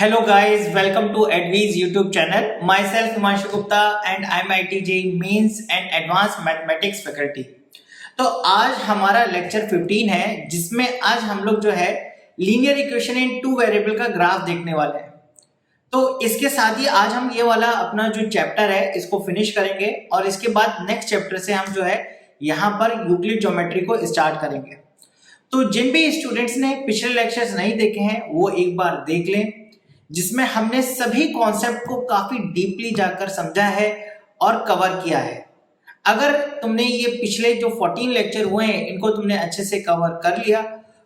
Hello guys, welcome to Adviz YouTube channel. Myself Himanshu Gupta and I'm IIT JEE Mains and Advanced Mathematics faculty. तो आज हमारा lecture 15 है जिसमें आज हम लोग जो है linear equation in two variable का ग्राफ देखने वाले हैं। तो इसके साथ ही आज हम ये वाला अपना जो चैप्टर है इसको फिनिश करेंगे और इसके बाद नेक्स्ट चैप्टर से हम जो है यहाँ पर यूक्लिड ज्योमेट्री को स्टार्ट करेंगे। तो जिन भी स्टूडेंट्स ने पिछले लेक्चर्स नहीं देखे हैं वो एक बार देख लें, जिसमें हमने सभी कॉन्सेप्ट को काफी डीपली जाकर समझा है और कवर किया है। अगर तुमने ये पिछले जो 14 लेक्चर हुए हैं इनको तुमने अच्छे से कवर कर लिया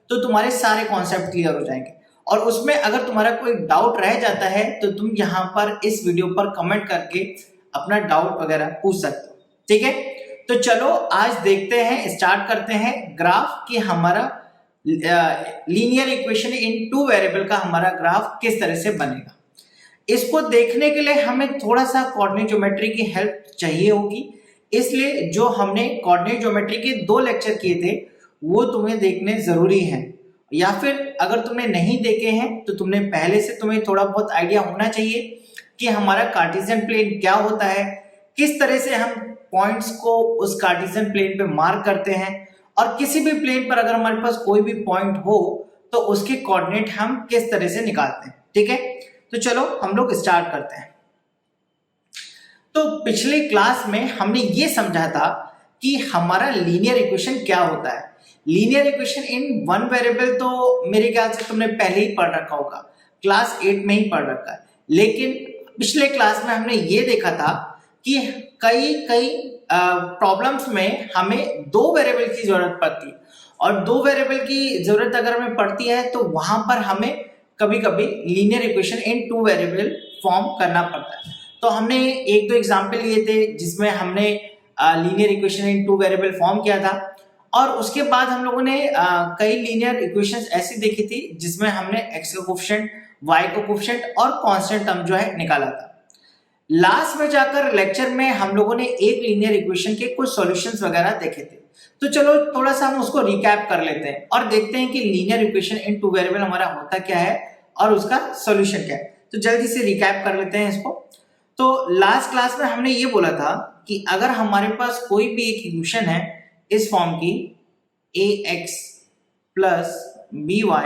तो तुम्हारे सारे कॉन्सेप्ट क्लियर हो जाएंगे। और उसमें अगर तुम्हारा कोई डाउट रह जाता है तो तुम यहाँ पर इस वीडियो पर कमेंट करके अपना डाउट वगैरह पूछ सकते हो। ठीक है, तो चलो आज देखते हैं, स्टार्ट करते हैं ग्राफ कि हमारा linear equation in two variable का हमारा ग्राफ किस तरह से बनेगा। इसको देखने के लिए हमें थोड़ा सा कोऑर्डिनेट ज्योमेट्री की हेल्प चाहिए होगी, इसलिए जो हमने कोऑर्डिनेट ज्योमेट्री के 2 लेक्चर किए थे वो तुम्हें देखने जरूरी है, या फिर अगर तुमने नहीं देखे हैं तो तुमने पहले से तुम्हें थोड़ा बहुत आइडिया होना चाहिए कि हमारा कार्टेशियन प्लेन क्या होता है, किस तरह से हम पॉइंट्स को उस कार्टेशियन प्लेन पे मार्क करते हैं और किसी भी प्लेन पर अगर हमारे पास कोई भी पॉइंट हो तो उसके कोऑर्डिनेट हम किस तरह से निकालते हैं। ठीक है, तो चलो हम लोग स्टार्ट करते हैं। तो पिछले क्लास में हमने ये समझा था कि हमारा लीनियर इक्वेशन क्या होता है। Linear equation in one variable तो मेरे ख्याल से तुमने पहले ही पढ़ रखा होगा, क्लास 8 में ही पढ़ रखा है। लेकिन पिछले क्लास में हमने ये देखा था कि कई प्रॉब्लम्स में हमें 2 वेरिएबल की जरूरत पड़ती है, और 2 वेरिएबल की जरूरत अगर हमें पड़ती है तो वहां पर हमें कभी कभी linear equation in two variable form करना पड़ता है। तो हमने 1-2 एग्जाम्पल लिए थे जिसमें हमने linear equation in two variable form किया था, और उसके बाद हम लोगों ने कई लीनियर इक्वेशंस ऐसी देखी थी जिसमें हमने एक्स का कोफिशिएंट, वाई का कोफिशिएंट और कांस्टेंट टर्म जो है निकाला था। लास्ट में जाकर लेक्चर में हम लोगों ने एक लीनियर इक्वेशन के कुछ सॉल्यूशंस वगैरह देखे थे। तो चलो थोड़ा सा हम उसको रिकैप कर लेते हैं और देखते हैं कि linear equation in two variable हमारा होता क्या है और उसका सॉल्यूशन क्या है। तो जल्दी से रिकैप कर लेते हैं इसको। तो लास्ट क्लास में हमने ये बोला था कि अगर हमारे पास कोई भी एक इक्वेशन है इस फॉर्म की ax plus by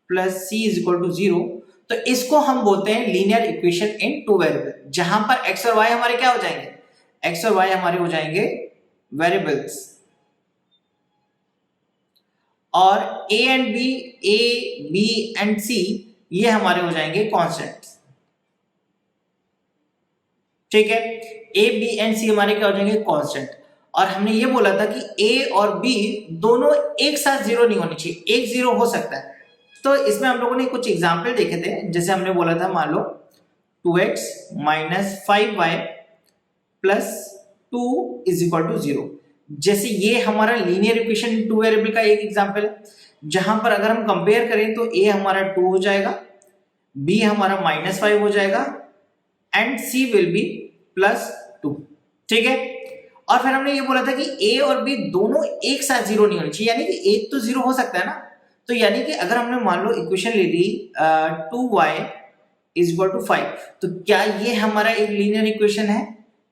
plus c is equal to 0, तो इसको हम बोलते हैं linear equation in two variable, जहां पर x और y हमारे क्या हो जाएंगे, x और y हमारे हो जाएंगे वेरिएबल्स, और a b एंड c ये हमारे हो जाएंगे कांस्टेंट्स। ठीक है, a b एंड c हमारे क्या हो जाएंगे, कांस्टेंट। और हमने ये बोला था कि a और b दोनों एक साथ 0 नहीं होनी चाहिए, एक 0 हो सकता है। तो इसमें हम लोगों ने कुछ एग्जाम्पल देखे थे, जैसे हमने बोला था मान लो 2x minus 5y plus 2 is equal to 0। जैसे ये हमारा लीनियर इक्वेशन टू वेरिएबल का एक एग्जाम्पल है, जहां पर अगर हम कंपेयर करें तो a हमारा 2 हो जाएगा, b हमारा -5 हो जाएगा and c will be plus 2। ठीक है, और फिर हमने ये बोला था कि a और b दोनों एक साथ 0 नहीं होनी चाहिए, यानी कि एक तो 0 हो सकता है ना। तो यानी कि अगर हमने मान लो इक्वेशन ले ली 2y इज इक्वल टू 5, तो क्या ये हमारा एक लीनियर इक्वेशन है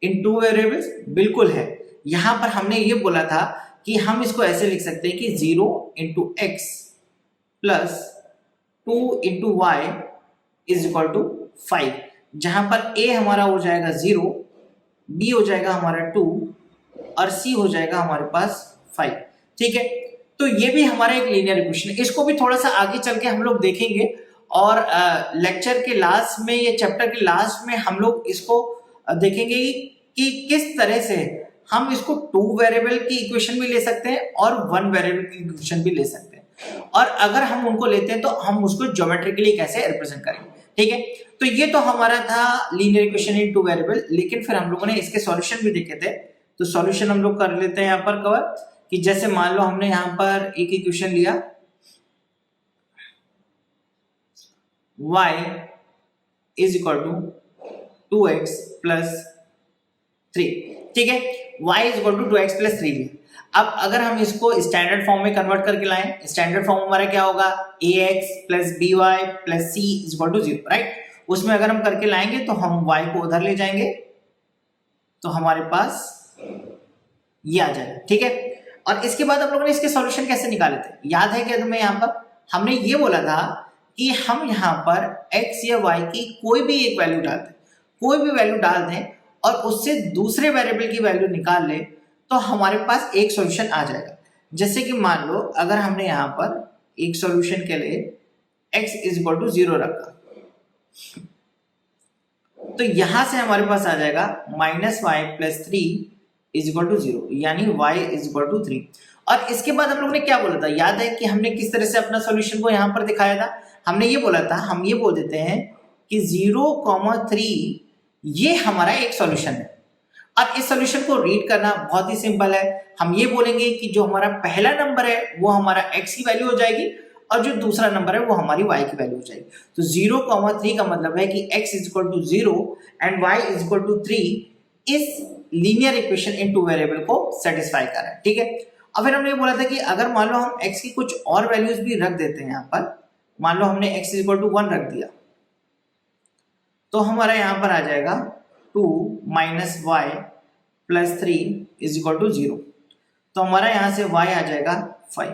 इन टू वेरिएबल्स? बिल्कुल है। यहां पर हमने ये बोला था कि हम इसको ऐसे लिख सकते हैं कि 0 into X plus 2 into Y is equal to 5, जहां पर a हमारा हो जाएगा 0, b हो जाएगा हमारा 2 और c हो जाएगा हमारे पास 5। ठीक है, तो ये भी हमारा एक लीनियर इक्वेशन है। इसको भी थोड़ा सा आगे चल के हम लोग देखेंगे, और लेक्चर के लास्ट में या चैप्टर के लास्ट में हम लोग इसको देखेंगे कि किस तरह से हम इसको 2 वेरिएबल की इक्वेशन भी ले सकते हैं और 1 वेरिएबल की इक्वेशन भी ले सकते हैं, और अगर हम उनको लेते हैं तो हम उसको ज्योमेट्रिकली कैसे रिप्रेजेंट करेंगे। ठीक है, तो ये तो हमारा था linear equation in two variable. लेकिन फिर हम लोगों ने इसके सॉल्यूशन भी देखे थे, तो सॉल्यूशन हम लोग कर लेते हैं यहाँ पर कवर, कि जैसे मान लो हमने यहाँ पर एक इक्वेशन लिया y is equal to 2x plus 3। ठीक है, y is equal to 2x plus 3। अब अगर हम इसको स्टैंडर्ड फॉर्म में कन्वर्ट करके लाएं, स्टैंडर्ड फॉर्म हमारा क्या होगा, ax plus B Y plus C equal to 0, right. उसमें अगर हम करके लाएंगे तो हम y को उधर ले जाएंगे तो हमारे पास ये आ जाएगा, ठीक है। और इसके बाद हम लोगों ने इसके सॉल्यूशन कैसे निकाले थे, याद है क्या तुम्हें? यहाँ पर हमने ये बोला था कि हम यहाँ पर x या y की कोई भी एक वैल्यू डाल दें, कोई भी वैल्यू डाल दें और उससे दूसरे वेरिएबल की वैल्यू निकाल ले तो हमारे पास एक सॉल्यूशन आ जाएगा। जैसे कि मान लो अगर हमने यहाँ पर एक सॉल्यूशन के लिए x इज इक्वल टू 0 रखा तो यहां से हमारे पास आ जाएगा minus Y plus 3 is equal to 0, यानी y इज इक्वल टू 3। और इसके बाद हम लोग ने क्या बोला था, याद है कि हमने किस तरह से अपना सॉल्यूशन को यहाँ पर दिखाया था? हमने ये बोला था, हम ये बोल देते हैं कि 0,3 ये हमारा एक सॉल्यूशन है। अब इस सॉल्यूशन को रीड करना बहुत ही सिंपल है। हम ये बोलेंगे कि जो हमारा पहला नंबर है वो हमारा x की वैल्यू हो जाएगी और जो दूसरा नंबर है वो हमारी y की वैल्यू हो जाएगी। तो 0,3 का मतलब है कि x is equal to 0 and y is equal to 3 इस linear equation in two variable को सेटिस्फाई कर रहा है, ठीक है। अब फिर हमने बोला था कि अगर मान लो हम x की कुछ और वैल्यूज भी रख देते हैं, यहाँ पर मान लो हमने x इज इक्वल टू 1 रख दिया तो हमारा यहाँ पर आ जाएगा 2 minus Y plus 3 is equal to 0, तो हमारा यहाँ से y आ जाएगा 5।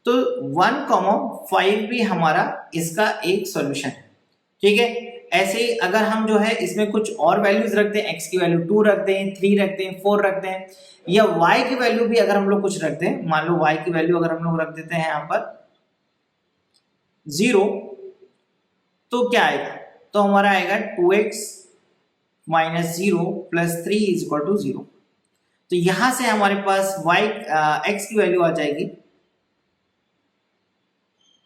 तो 1,5 भी हमारा इसका एक सॉल्यूशन है, ठीक है। ऐसे ही अगर हम जो है इसमें कुछ और वैल्यूज रखते हैं, x की वैल्यू 2 रखते हैं, 3 रखते हैं, 4 रखते हैं, या y की वैल्यू भी अगर हम लोग कुछ रखते हैं, मान लो y की वैल्यू अगर हम लोग रख देते हैं यहाँ पर 0, तो क्या आएगा? तो हमारा आएगा 2x minus 0 plus 3 is equal to 0। तो यहां से हमारे पास x की वैल्यू आ जाएगी,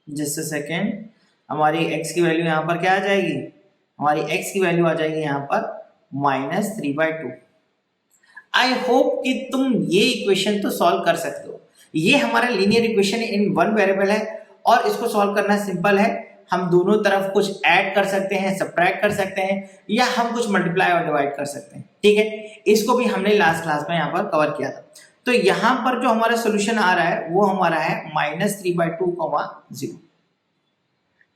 जस्ट अ सेकेंड, हमारी x की वैल्यू यहाँ पर क्या आ जाएगी? हमारी x की वैल्यू आ जाएगी यहाँ पर -3/2। आई होप कि तुम ये इक्वेशन तो सॉल्व कर सकते हो। ये हमारा linear equation in one variable है और इसको सॉल्व करना सिंपल है। हम दोनों तरफ कुछ ऐड कर सकते हैं, सब्ट्रैक्ट कर सकते हैं, या हम कुछ मल्टीप्लाई और डिवाइड कर सकते हैं, ठीक है। इसको भी हमने लास्ट क्लास में यहाँ पर कवर किया था। तो यहाँ पर जो हमारा सोल्यूशन आ रहा है वो हमारा है -3/2, 0।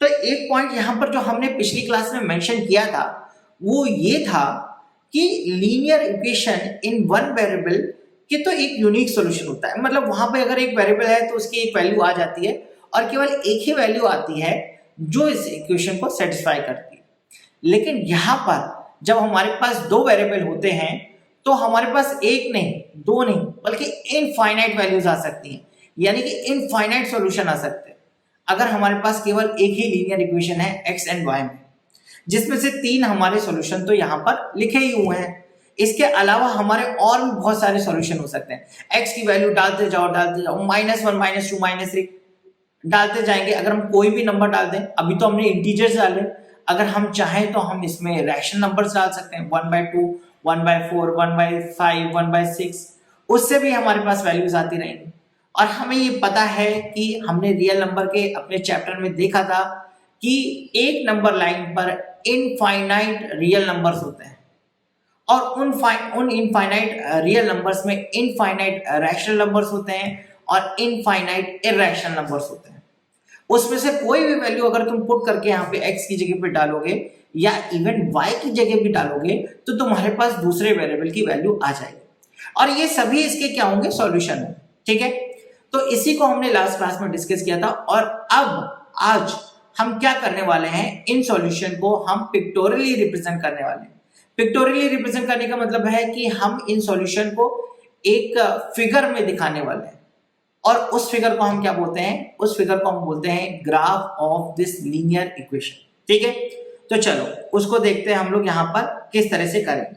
तो एक पॉइंट यहाँ पर जो हमने पिछली क्लास में मेंशन किया था वो ये था कि linear equation in one variable के तो एक यूनिक सॉल्यूशन होता है। मतलब वहां पे अगर एक वेरिएबल है तो उसकी एक वैल्यू आ जाती है और केवल एक ही वैल्यू आती है जो इस इक्वेशन को सेटिस्फाई करती है। लेकिन यहाँ पर जब हमारे पास दो वेरिएबल होते हैं तो हमारे पास एक नहीं, दो नहीं, बल्कि इनफाइनाइट वैल्यूज आ सकती हैं, यानी कि इनफाइनाइट सॉल्यूशन आ सकते हैं अगर हमारे पास केवल एक ही लीनियर इक्वेशन है x एंड y में, जिसमें से 3 हमारे सॉल्यूशन तो यहाँ पर लिखे ही हुए हैं। इसके अलावा हमारे और भी बहुत सारे सॉल्यूशन हो सकते हैं। x की वैल्यू डालते जाओ -1 -2 -3 डालते जाएंगे। अगर हम कोई भी नंबर डाल दें, अभी तो हमने इंटीजर्स डाले, अगर हम चाहें तो हम इसमें रैशनल नंबर्स डाल सकते हैं, 1/2 1/4 1/5 1/6, उससे भी हमारे पास वैल्यूज आती रहेंगी। और हमें ये पता है कि हमने रियल नंबर के अपने चैप्टर में देखा था कि एक नंबर लाइन पर इनफाइनाइट रियल नंबर्स होते हैं और उन इनफाइनाइट रियल नंबर्स में इनफाइनाइट रैशनल नंबर्स होते हैं और इनफाइनाइट इरैशनल नंबर्स होते हैं। उसमें से कोई भी वैल्यू अगर तुम पुट करके यहाँ पे x की जगह पे डालोगे या इवन y की जगह भी डालोगे तो तुम्हारे पास दूसरे वेरिएबल की वैल्यू आ जाएगी और ये सभी इसके क्या होंगे? सॉल्यूशन है, ठीक है। तो इसी को हमने लास्ट क्लास में डिस्कस किया था और अब आज हम क्या करने वाले हैं, इन सॉल्यूशन को हम पिक्टोरियली रिप्रेजेंट करने वाले हैं। पिक्टोरियली रिप्रेजेंट करने का मतलब है कि हम इन सॉल्यूशन को एक फिगर में दिखाने वाले हैं और उस फिगर को हम क्या बोलते हैं? उस फिगर को हम बोलते हैं graph of this linear equation, ठीक है। तो चलो उसको देखते हैं हम लोग यहाँ पर किस तरह से करेंगे।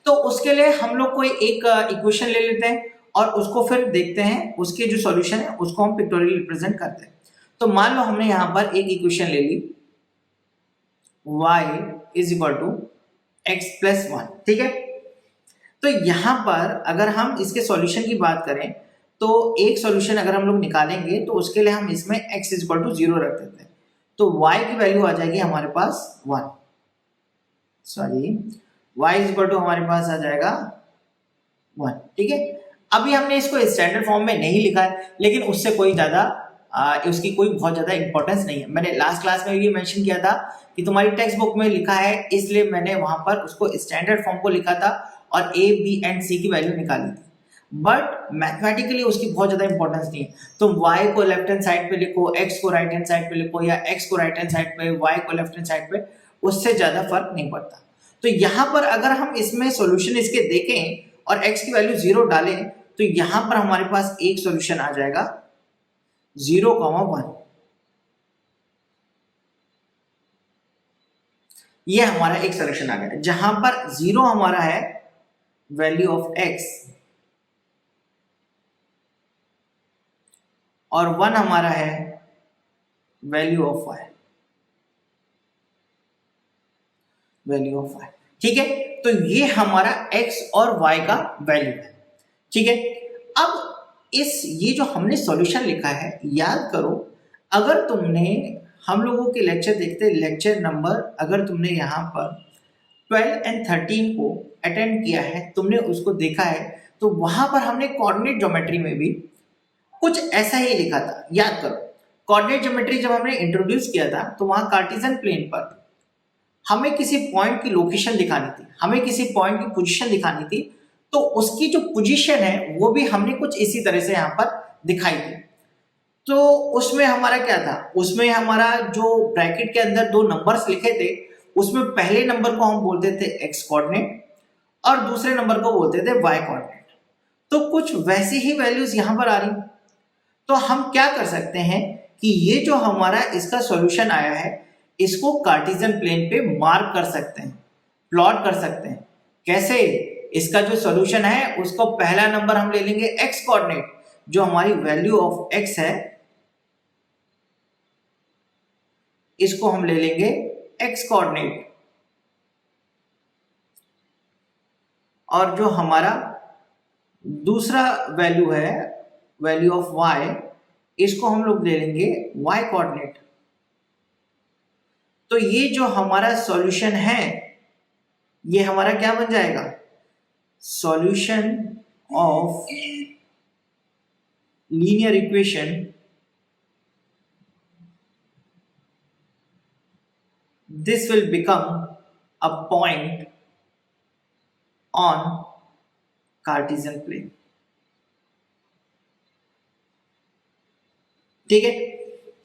तो उसके लिए हम लोग कोई एक इक्वेशन ले लेते हैं और उसको फिर देखते हैं उसके जो सॉल्यूशन है उसको हम पिक्टोरियली रिप्रेजेंट करते हैं। तो मान लो हमने यहाँ पर एक इक्वेशन ले ली y is equal to x plus 1, ठीक है। तो यहाँ पर अगर हम इसके सॉल्यूशन की बात करें तो एक सॉल्यूशन अगर हम लोग निकालेंगे तो उसके लिए हम इसमें x इज इक्वल टू 0 रख देते हैं। तो y की वैल्यू आ जाएगी हमारे पास 1, sorry y is equal to हमारे पास आ जाएगा 1, ठीक है। अभी हमने इसको स्टैंडर्ड फॉर्म में नहीं लिखा है, लेकिन उससे कोई ज़्यादा उसकी कोई बहुत ज़्यादा इंपॉर्टेंस नहीं है। मैंने लास्ट क्लास में भी मेंशन किया था कि तुम्हारी टेक्स्ट बुक में लिखा है, इसलिए मैंने वहां पर उसको स्टैंडर्ड फॉर्म को लिखा था और ए बी एंड सी की वैल्यू निकाली थी। बट मैथमेटिकली उसकी बहुत ज़्यादा इंपॉर्टेंस नहीं है। तुम y को लेफ्ट हैंड साइड पे लिखो, x को राइट हैंड साइड पे लिखो, या x को राइट हैंड साइड पे, y को लेफ्ट हैंड साइड पे, उससे ज़्यादा फर्क नहीं पड़ता। तो यहाँ पर अगर हम इसमें सॉल्यूशन इसके देखें और x की वैल्यू 0 डालें तो यहाँ पर हमारे पास एक सॉल्यूशन आ जाएगा 0,1। ये हमारा एक सॉल्यूशन आ गया जहां पर 0 हमारा है वैल्यू ऑफ x और 1 हमारा है value of y, value of y। ठीक है, तो ये हमारा x और y का वैल्यू है। ठीक है, अब ये जो हमने सॉल्यूशन लिखा है, याद करो, अगर तुमने हम लोगों के लेक्चर देखते, लेक्चर नंबर अगर तुमने यहाँ पर 12 एंड 13 को अटेंड किया है, तुमने उसको देखा है, तो वहां पर हमने कोऑर्डिनेट ज्योमेट्री में भी कुछ ऐसा ही लिखा था। याद करो, कोऑर्डिनेट ज्योमेट्री जब हमने इंट्रोड्यूस किया था तो वहां कार्टेशियन प्लेन पर हमें किसी पॉइंट की लोकेशन दिखानी थी, हमें किसी पॉइंट की पोजीशन दिखानी थी, तो उसकी जो पोजीशन है वो भी हमने कुछ इसी तरह से यहाँ पर दिखाई थी। तो उसमें हमारा क्या था, उसमें हमारा जो ब्रैकेट के अंदर दो नंबर्स लिखे थे, उसमें पहले नंबर को हम बोलते थे एक्स कोऑर्डिनेट और दूसरे नंबर को बोलते थे वाई कोऑर्डिनेट। तो कुछ वैसी ही वैल्यूज यहाँ पर आ रही। तो हम क्या कर सकते हैं कि ये जो हमारा इसका सॉल्यूशन आया है, इसको कार्टेशियन प्लेन पे मार्क कर सकते हैं, प्लॉट कर सकते हैं। कैसे? इसका जो सॉल्यूशन है उसको पहला नंबर हम ले लेंगे एक्स कोऑर्डिनेट, जो हमारी वैल्यू ऑफ एक्स है, इसको हम ले लेंगे एक्स कोऑर्डिनेट, और जो हमारा दूसरा वैल्यू है वैल्यू ऑफ y, इसको हम लोग ले लेंगे y कोऑर्डिनेट। तो ये जो हमारा सॉल्यूशन है ये हमारा क्या बन जाएगा, solution of linear equation this will become a point on Cartesian plane। ठीक है,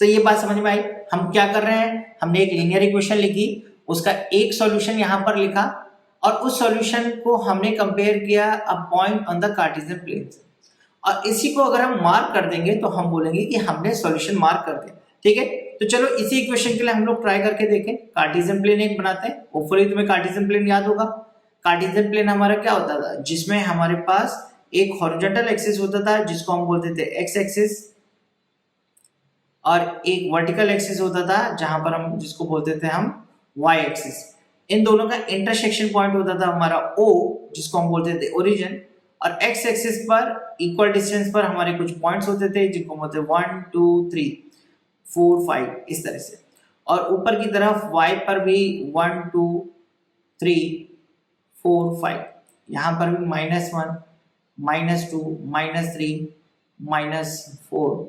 तो ये बात समझ में आई। हम क्या कर रहे हैं, हमने एक लीनियर इक्वेशन लिखी, उसका एक सॉल्यूशन यहां पर लिखा और उस सॉल्यूशन को हमने कंपेयर किया a point on the Cartesian plane, और इसी को अगर हम मार्क कर देंगे तो हम बोलेंगे कि हमने सॉल्यूशन मार्क कर दिया। ठीक है, तो चलो इसी इक्वेशन के लिए हम लोग ट्राई करके देखें। कार्टेशियन प्लेन एक बनाते हैं, होपफुली तुम्हें कार्टेशियन प्लेन याद होगा। कार्टेशियन प्लेन हमारा क्या होता था, जिसमें हमारे पास एक हॉरिजॉन्टल एक्सिस होता था जिसको हम बोलते थे एक्स एक्सिस, और एक वर्टिकल एक्सिस होता था जहां पर हम जिसको बोलते थे हम वाई एक्सिस। इन दोनों का इंटरसेक्शन पॉइंट होता था हमारा O, जिसको हम बोलते थे ओरिजिन, और एक्स एक्सिस पर इक्वल डिस्टेंस पर हमारे कुछ पॉइंट्स होते थे जिनको बोलते 1 2 3 4 5 इस तरह से, और ऊपर की तरफ y पर भी 1 2 3 4 5, यहाँ पर भी -1 -2 -3 -4,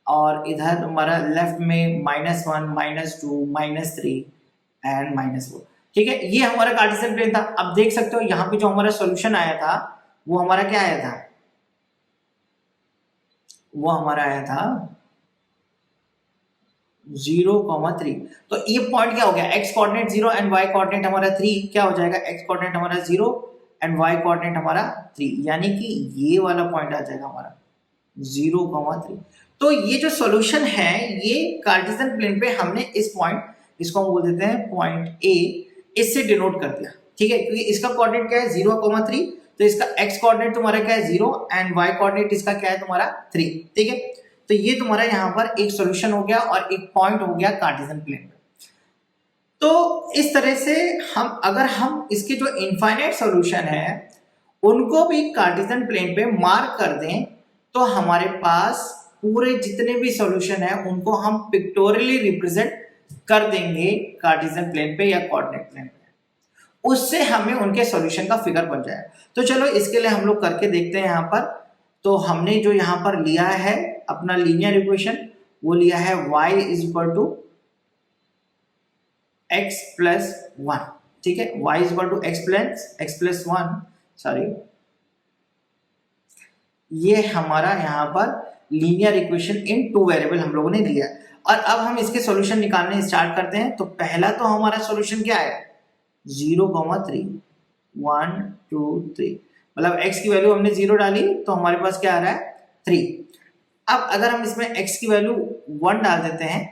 और इधर हमारा लेफ्ट में -1 -2 -3 एंड -4। ठीक है, ये हमारा कार्टेशियन प्लेन था। अब देख सकते हो यहाँ पे जो हमारा सॉल्यूशन आया था वो हमारा क्या आया था, वो हमारा आया था 0,3। तो ये पॉइंट क्या हो गया, x coordinate 0 and y coordinate हमारा 3, क्या हो जाएगा, x कोऑर्डिनेट हमारा 0 एंड y कोऑर्डिनेट हमारा 3, यानी कि ये वाला पॉइंट आ जाएगा हमारा 0,3। तो ये जो सॉल्यूशन है ये कार्टेशियन प्लेन पे हमने इस पॉइंट, इसको हम बोल देते हैं पॉइंट A, इससे डिनोट कर दिया। ठीक है, क्योंकि इसका कोऑर्डिनेट क्या है 0,3, तो इसका x कोऑर्डिनेट तुम्हारा क्या है 0 एंड y कोऑर्डिनेट इसका क्या है तुम्हारा 3। ठीक है, तो ये तुम्हारा यहाँ पर एक सॉल्यूशन हो गया और एक पॉइंट हो गया कार्टेशियन प्लेन पे। तो इस तरह से अगर हम इसके जो इनफाइनाइट सॉल्यूशन है उनको भी कार्टेशियन प्लेन पे मार्क कर दें तो हमारे पास पूरे जितने भी सॉल्यूशन है उनको हम पिक्टोरियली रिप्रेजेंट कर देंगे कार्टेशियन प्लेन पे या कोऑर्डिनेट प्लेन पे, उससे हमें उनके सॉल्यूशन का फिगर बन जाएगा। तो चलो इसके लिए हम लोग करके देखते हैं। यहाँ पर तो हमने जो यहाँ पर लिया है अपना लीनियर इक्वेशन, वो लिया है y is equal to X plus one. ठीक है, y is equal to X plus one, sorry, ये हमारा यहाँ पर linear equation in two variable हम लोगों ने लिया। और अब हम इसके सॉल्यूशन निकालने स्टार्ट करते हैं। तो पहला तो हमारा सॉल्यूशन क्या है, 0,3, 1 2 3, मतलब x की वैल्यू हमने 0 डाली तो हमारे पास क्या आ रहा है 3। अब अगर हम इसमें x की वैल्यू 1 डाल देते हैं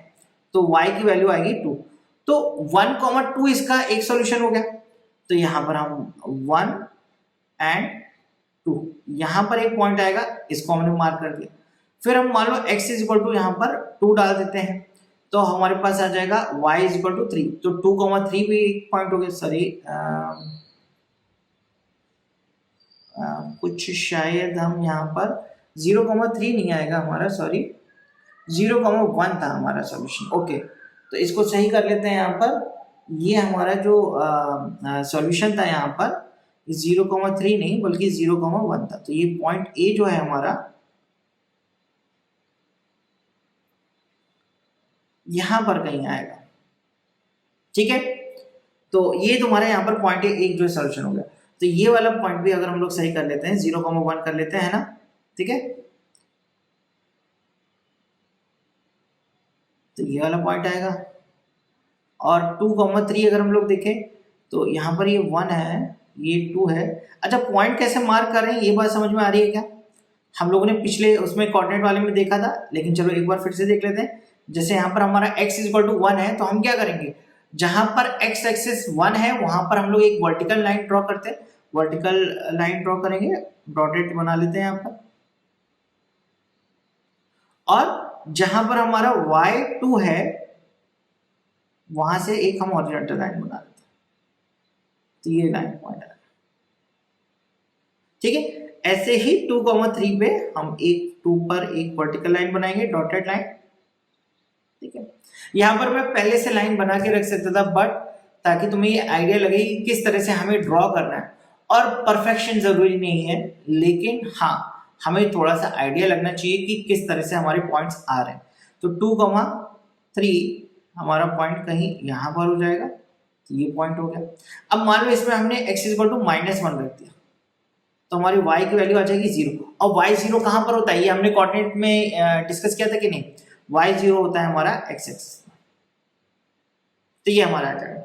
तो y की वैल्यू आएगी 2। तो 1,2 इसका एक सॉल्यूशन हो गया। तो यहाँ पर हम 1 एंड 2, यहाँ पर एक पॉइंट आएगा, इसको हमने मार्क कर दिया। फिर हम मान लो x इज इक्वल टू यहाँ पर 2 डाल देते हैं तो हमारे पास आ जाएगा y इज इक्वल टू 3। तो 2,3 भी एक पॉइंट हो गया, सॉरी कुछ शायद हम यहाँ पर 0,3 नहीं आएगा हमारा, सॉरी 0,1 था हमारा सॉल्यूशन। ओके, तो इसको सही कर लेते हैं। यहाँ पर ये हमारा जो सॉल्यूशन था यहाँ पर 0,3 नहीं बल्कि 0,1 था। तो ये पॉइंट ए जो है हमारा यहाँ पर कहीं आएगा। ठीक है, तो ये तुम्हारा यहाँ पर पॉइंट एक जो सॉल्यूशन हो गया। तो ये वाला पॉइंट भी अगर हम लोग सही कर लेते हैं, 0,1 कर लेते हैं ना, ठीक है, तो ये वाला पॉइंट आएगा। और 2,3 अगर हम लोग देखें तो यहाँ पर ये 1 है, ये 2 है। अच्छा, पॉइंट कैसे मार्क कर रहे हैं ये बात समझ में आ रही है क्या? हम लोगों ने पिछले उसमें कोऑर्डिनेट वाले में देखा था, लेकिन चलो एक बार फिर से देख लेते हैं। जैसे यहाँ पर हमारा x इज इक्वल टू 1 है तो हम क्या करेंगे, जहां पर x एक्सिस 1 है वहां पर हम लोग एक वर्टिकल लाइन ड्रॉ करते हैं, वर्टिकल लाइन ड्रॉ करेंगे, डॉटेड बना लेते हैं यहाँ पर। और जहां पर हमारा y2 है वहां से एक हम हॉरिजॉन्टल लाइन बना लेते हैं, तो ये लाइन पॉइंट है। ठीक है, ऐसे ही 2,3 पे हम एक 2 पर एक वर्टिकल लाइन बनाएंगे, डॉटेड लाइन। ठीक है, यहां पर मैं पहले से लाइन बना के रख सकता था, बट ताकि तुम्हें ये आइडिया लगे कि किस तरह से हमें ड्रॉ करना है। और परफेक्शन जरूरी नहीं है, लेकिन हाँ हमें थोड़ा सा आइडिया लगना चाहिए कि किस तरह से हमारे पॉइंट्स आ रहे हैं। तो 2,3 हमारा पॉइंट कहीं यहां पर हो जाएगा, तो ये पॉइंट हो गया। अब मान लो इसमें हमने x इक्वल टू -1 रख दिया तो हमारी y की वैल्यू आ जाएगी 0। और y 0 कहां पर होता है, ये हमने कोऑर्डिनेट में डिस्कस किया था कि नहीं। y 0 होता है हमारा x एक्सिस, तो ये हमारा आ जाएगा।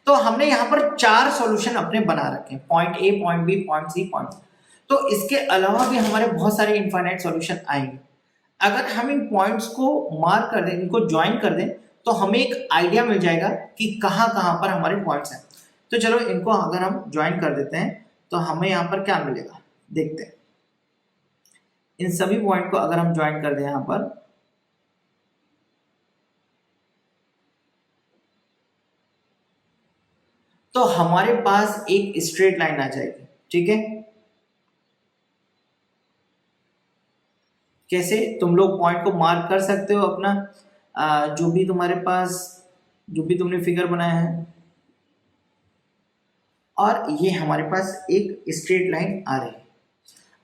तो हमने यहाँ पर 4 सॉल्यूशन अपने बना रखे हैं, point A, point B, point C, point C. तो इसके अलावा भी हमारे बहुत सारे इनफाइनाइट सॉल्यूशन आएंगे। अगर हम इन पॉइंट्स को मार्क कर दें, इनको ज्वाइन कर दें, तो हमें एक आइडिया मिल जाएगा कि कहाँ कहाँ पर हमारे पॉइंट्स हैं। तो चलो इनको अगर हम ज्वाइन कर देते हैं तो हमें यहाँ पर क्या मिलेगा, देखते हैं। इन सभी पॉइंट को अगर हम ज्वाइन कर दें यहाँ पर, तो हमारे पास एक स्ट्रेट लाइन आ जाएगी। ठीक है, कैसे तुम लोग पॉइंट को मार्क कर सकते हो अपना, जो भी तुम्हारे पास, जो भी तुमने फिगर बनाया है। और ये हमारे पास एक स्ट्रेट लाइन आ रही है।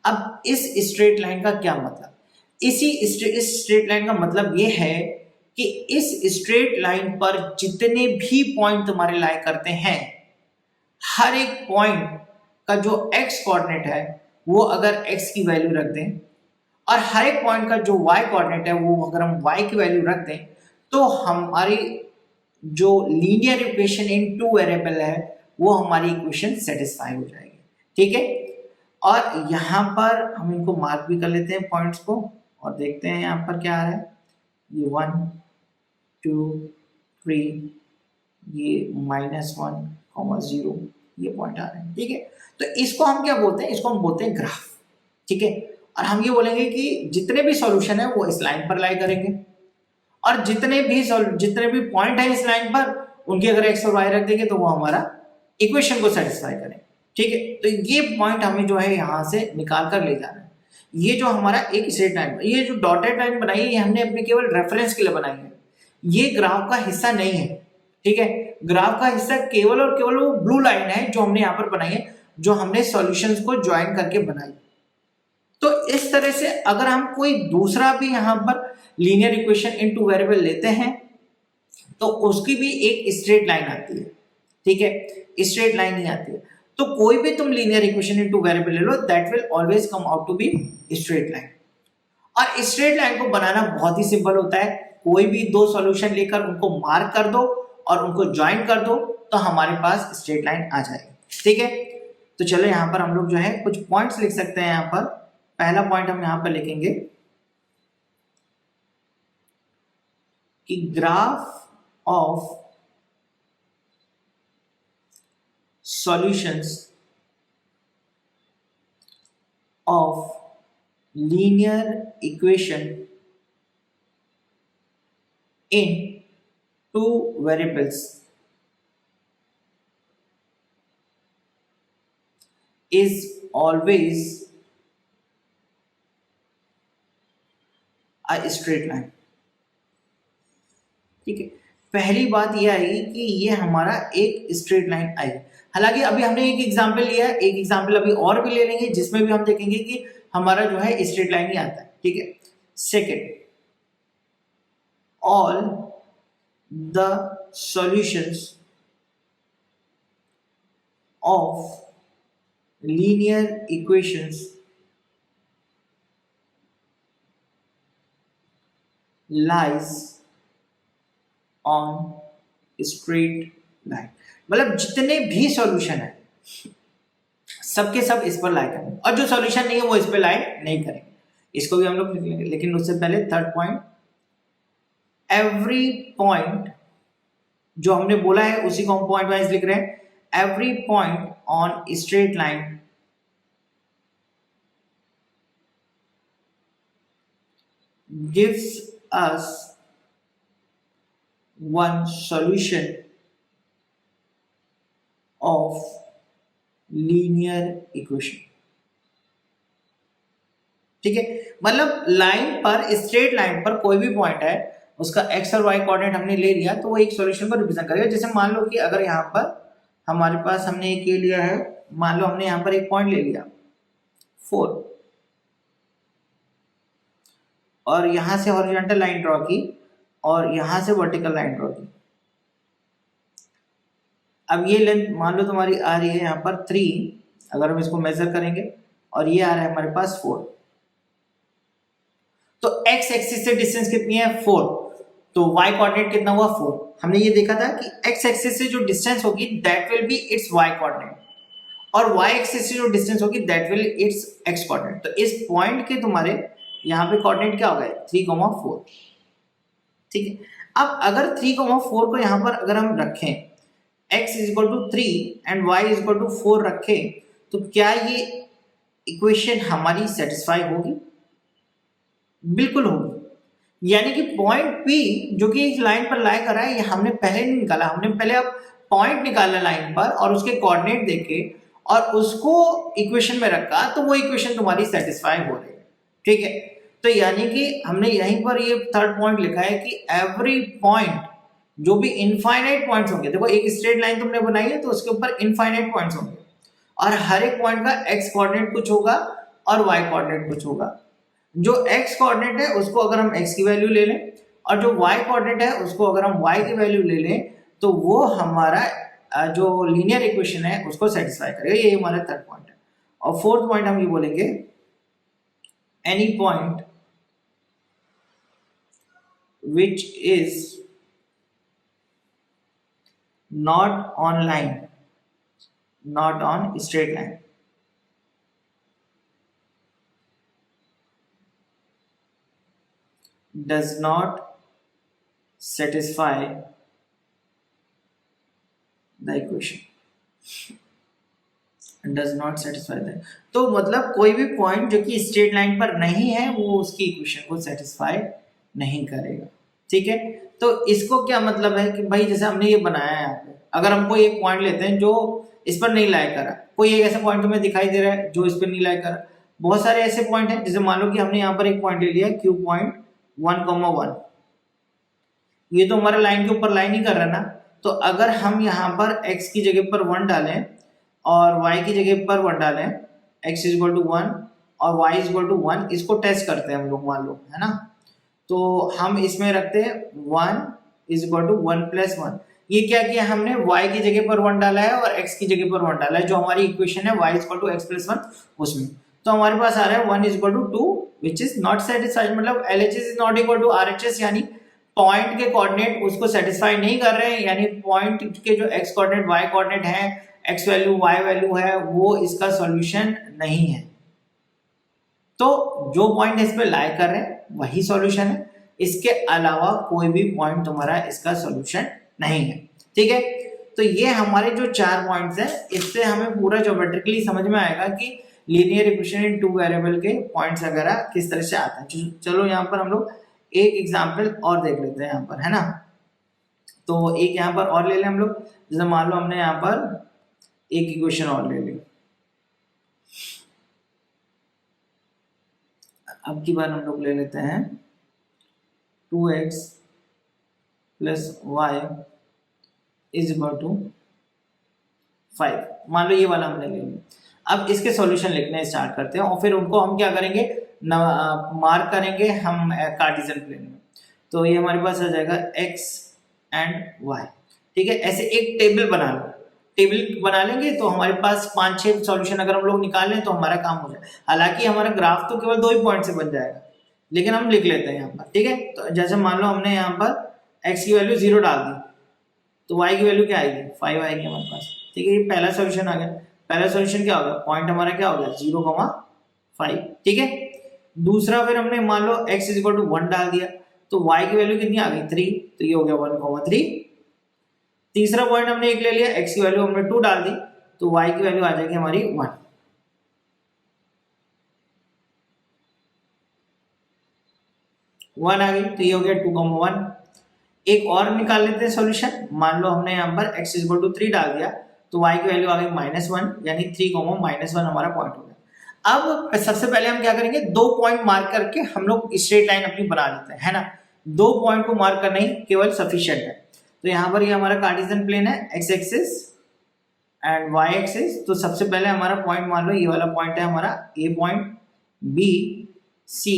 अब इस स्ट्रेट लाइन का क्या मतलब, इस स्ट्रेट लाइन का मतलब ये है कि इस स्ट्रेट लाइन पर जितने भी पॉइंट तुम्हारे लाई करते हैं, हर एक पॉइंट का जो x कोऑर्डिनेट है वो अगर x की वैल्यू रख दें, और हर एक पॉइंट का जो y कोऑर्डिनेट है वो अगर हम y की वैल्यू रख दें, तो हमारी जो linear equation in two variable है वो हमारी इक्वेशन सेटिस्फाई हो जाएगी। ठीक है, और यहाँ पर हम इनको मार्क भी कर लेते हैं पॉइंट्स को, और देखते हैं यहाँ पर क्या आ रहा है। ये 1 2 3, ये -1, 0, ये पॉइंट आ रहे हैं। ठीक है, तो इसको हम क्या बोलते हैं, इसको हम बोलते हैं ग्राफ। ठीक है, और हम ये बोलेंगे कि जितने भी सॉल्यूशन है वो इस लाइन पर लाई करेंगे, और जितने भी पॉइंट है इस लाइन पर उनकी अगर x और y रख देंगे तो वो हमारा इक्वेशन को सेटिस्फाई करें। ठीक है, तो ये पॉइंट हमें जो है यहाँ से निकाल कर ले जाना है। ये जो हमारा एक स्ट्रेट लाइन, ये जो डॉटेड लाइन बनाई है ये हमने अपने केवल रेफरेंस के लिए बनाई है, ये ग्राफ का हिस्सा नहीं है। ठीक है, ग्राफ का हिस्सा केवल और केवल वो ब्लू लाइन है जो हमने यहाँ पर बनाई है, जो हमने सॉल्यूशंस को ज्वाइन करके बनाई। तो इस तरह से अगर हम कोई दूसरा भी यहाँ पर लीनियर इक्वेशन इनटू वेरिएबल लेते हैं तो उसकी भी एक स्ट्रेट लाइन आती है, ठीक है, स्ट्रेट लाइन ही आती है। तो कोई भी तुम लीनियर इक्वेशन इनटू वेरिएबल ले लो, that will always come out to be straight line. और स्ट्रेट लाइन को बनाना बहुत ही सिंपल होता है, कोई भी दो सॉल्यूशन लेकर उनको मार्क कर दो और उनको ज्वाइन कर दो तो हमारे पास स्ट्रेट लाइन आ जाएगी, ठीक है। तो चलो यहाँ पर हम लोग जो है कुछ पॉइंट्स लिख सकते हैं। यहाँ पर पहला पॉइंट हम यहाँ पर लिखेंगे कि graph of solutions of linear equation in two variables is always a straight line, ठीक है। पहली बात यह आएगी कि ये हमारा एक स्ट्रेट लाइन आई। हालांकि अभी हमने एक एग्जांपल लिया है, एक एग्जांपल अभी और भी ले लेंगे जिसमें भी हम देखेंगे कि हमारा जो है स्ट्रेट लाइन ही आता है, ठीक है। Second, all the solutions of linear equations lies on straight line, मतलब जितने भी सॉल्यूशन है सबके सब इस पर लाई करेंगे और जो सॉल्यूशन नहीं है वो इस पर लाई नहीं करेंगे। इसको भी हम लोग लिख लेंगे, लेकिन उससे पहले थर्ड पॉइंट, एवरी पॉइंट जो हमने बोला है उसी को हम पॉइंट वाइज लिख रहे हैं। Every point on straight line gives us one solution of linear equation, ठीक है। मतलब लाइन पर, स्ट्रेट लाइन पर कोई भी पॉइंट है उसका एक्स और वाई कोऑर्डिनेट हमने ले लिया तो वो एक सॉल्यूशन को रिप्रेजेंट करेगा। जैसे मान लो कि अगर यहाँ पर हमारे पास हमने एक ये लिया है, मान लो हमने यहाँ पर एक पॉइंट ले लिया 4 और यहां से हॉरिजॉन्टल लाइन ड्रॉ की और यहां से वर्टिकल लाइन ड्रॉ की। अब ये लेंथ मान लो तुम्हारी आ रही है यहाँ पर 3, अगर हम इसको मेजर करेंगे, और ये आ रहा है हमारे पास 4। तो x एक्सिस से डिस्टेंस कितनी है 4, तो y कोऑर्डिनेट कितना हुआ 4। हमने ये देखा था कि x एक्सिस से जो डिस्टेंस होगी that will B it's y coordinate और y एक्सिस से जो डिस्टेंस होगी that will it's x coordinate. तो इस पॉइंट के तुम्हारे यहाँ पे कोऑर्डिनेट क्या हो गए 3,4, ठीक है। अब अगर 3,4 को यहाँ पर अगर हम रखें, x is equal to 3 and y is equal to 4 रखें, तो क्या ये इक्वेशन हमारी सेटिस्फाई होगी? बिल्कुल होगी। यानी कि पॉइंट P जो कि इस लाइन पर लाई कर रहा है, ये हमने पहले नहीं निकाला, हमने पहले अब पॉइंट निकाला लाइन पर और उसके कोऑर्डिनेट देके और उसको इक्वेशन में रखा, तो वो इक्वेशन तुम्हारी सेटिस्फाई हो रही है, ठीक है। तो यानी कि हमने यहीं पर ये थर्ड पॉइंट लिखा है कि एवरी पॉइंट जो भी इनफाइनाइट पॉइंट्स होंगे, देखो एक स्ट्रेट लाइन तुमने बनाई है तो उसके ऊपर इनफाइनाइट पॉइंट्स होंगे और हर एक पॉइंट का x कोऑर्डिनेट कुछ होगा और y कोऑर्डिनेट कुछ होगा। जो x कोऑर्डिनेट है उसको अगर हम x की वैल्यू ले लें और जो y कोऑर्डिनेट है उसको अगर हम y की वैल्यू ले लें तो वो हमारा जो लीनियर इक्वेशन है उसको सेटिस्फाई करेगा। ये हमारा थर्ड पॉइंट है। और फोर्थ पॉइंट हम ये बोलेंगे, any point which is not on line, not on straight line, does not satisfy the equation, does not satisfy the, तो मतलब कोई भी पॉइंट जो कि स्ट्रेट लाइन पर नहीं है वो उसकी इक्वेशन को सेटिस्फाई नहीं करेगा, ठीक है। तो इसको क्या मतलब है कि भाई जैसे हमने ये बनाया है यहाँ पे, अगर हम कोई एक पॉइंट लेते हैं जो इस पर नहीं लाई करा, कोई एक ऐसा पॉइंट तुम्हें दिखाई दे रहा है जो इस पर नहीं लाई करा, बहुत सारे ऐसे पॉइंट हैं। जैसे मान लो कि हमने यहाँ पर एक पॉइंट ले लिया क्यू पॉइंट 1,1, ये तो हमारे लाइन के ऊपर लाइन ही कर रहा है ना। तो अगर हम यहाँ पर x की जगह पर 1 डालें और y की जगह पर 1 डालें, x इज इक्वल टू 1 और y इज इक्वल टू 1, इसको टेस्ट करते हैं हम लोग, मान लो, है ना। तो हम इसमें रखते हैं 1 इज इक्वल टू 1 प्लस 1। ये क्या किया हमने, y की जगह पर 1 डाला है और x की जगह पर 1 डाला है, जो हमारी इक्वेशन है y is equal to x plus 1 उसमें। तो हमारे पास आ रहा है 1 is equal to 2 which is not satisfied, मतलब LHS is not equal to RHS, यानी पॉइंट के कोऑर्डिनेट उसको सेटिस्फाई नहीं कर रहे हैं, यानी पॉइंट के जो x कोऑर्डिनेट y कोऑर्डिनेट है, x वैल्यू y वैल्यू है, वो इसका सॉल्यूशन नहीं है। तो जो पॉइंट इस पे लाई कर रहे हैं वही सॉल्यूशन है, इसके अलावा कोई भी पॉइंट तुम्हारा इसका सॉल्यूशन नहीं है, ठीक है। तो ये हमारे जो 4 पॉइंट्स हैं, इससे हमें पूरा ज्योमेट्रिकली समझ में आएगा कि लीनियर इक्वेशन इन 2 वेरिएबल के पॉइंट्स वगैरह किस तरह से आते हैं। चलो यहाँ पर हम लोग एक एग्जाम्पल और देख लेते हैं यहाँ पर, है ना। तो एक यहाँ पर और ले लें हम लोग, जैसे मान लो हमने यहाँ पर एक इक्वेशन और ले ली। अब की बार हम लोग ले लेते हैं 2x plus Y is equal to 5, मान लो ये वाला हमने ले लिया। अब इसके सॉल्यूशन लिखने स्टार्ट करते हैं और फिर उनको हम क्या करेंगे, मार्क करेंगे हम कार्टेशियन प्लेन में। तो ये हमारे पास आ जाएगा x एंड y, ठीक है। ऐसे एक टेबल बना लो, टेबल बना लेंगे तो हमारे पास 5-6 सॉल्यूशन अगर हम लोग निकालें तो हमारा काम हो जाए। हालांकि हमारा ग्राफ तो केवल 2 ही पॉइंट से बन जाएगा, लेकिन हम लिख लेते हैं यहाँ पर, ठीक है। तो जैसे मान लो हमने यहाँ पर x की वैल्यू 0 डाल दी, तो y की वैल्यू क्या आएगी, 5 आएगी हमारे पास, ठीक है। ये पहला सॉल्यूशन आ गया। पहला सॉल्यूशन क्या होगा, पॉइंट हमारा क्या हो गया 0,5, ठीक है। दूसरा फिर हमने मान लो x इज इक्वल टू 1 डाल दिया, तो y की वैल्यू कितनी आ गई 3, तो ये हो गया 1,3। तीसरा पॉइंट हमने एक ले लिया, x की वैल्यू हमने 2 डाल दी, तो y की वैल्यू आ जाएगी हमारी 1 आ गई, तो ये हो गया 2,1। एक और निकाल लेते हैं सॉल्यूशन। मान लो हमने यहाँ पर x इज इक्वल टू 3 डाल दिया, तो y की वैल्यू आ गई -1, यानी 3,-1 हमारा पॉइंट हो गया। अब सबसे पहले हम क्या करेंगे, 2 पॉइंट मार्क करके हम लोग स्ट्रेट लाइन अपनी बना लेते हैं, है ना। 2 पॉइंट को मार्क करना ही केवल सफिशिएंट है। तो यहाँ पर ये हमारा कार्टेशियन प्लेन है, x axis and y axis. तो सबसे पहले हमारा पॉइंट मान लो ये वाला पॉइंट है हमारा a point, b, c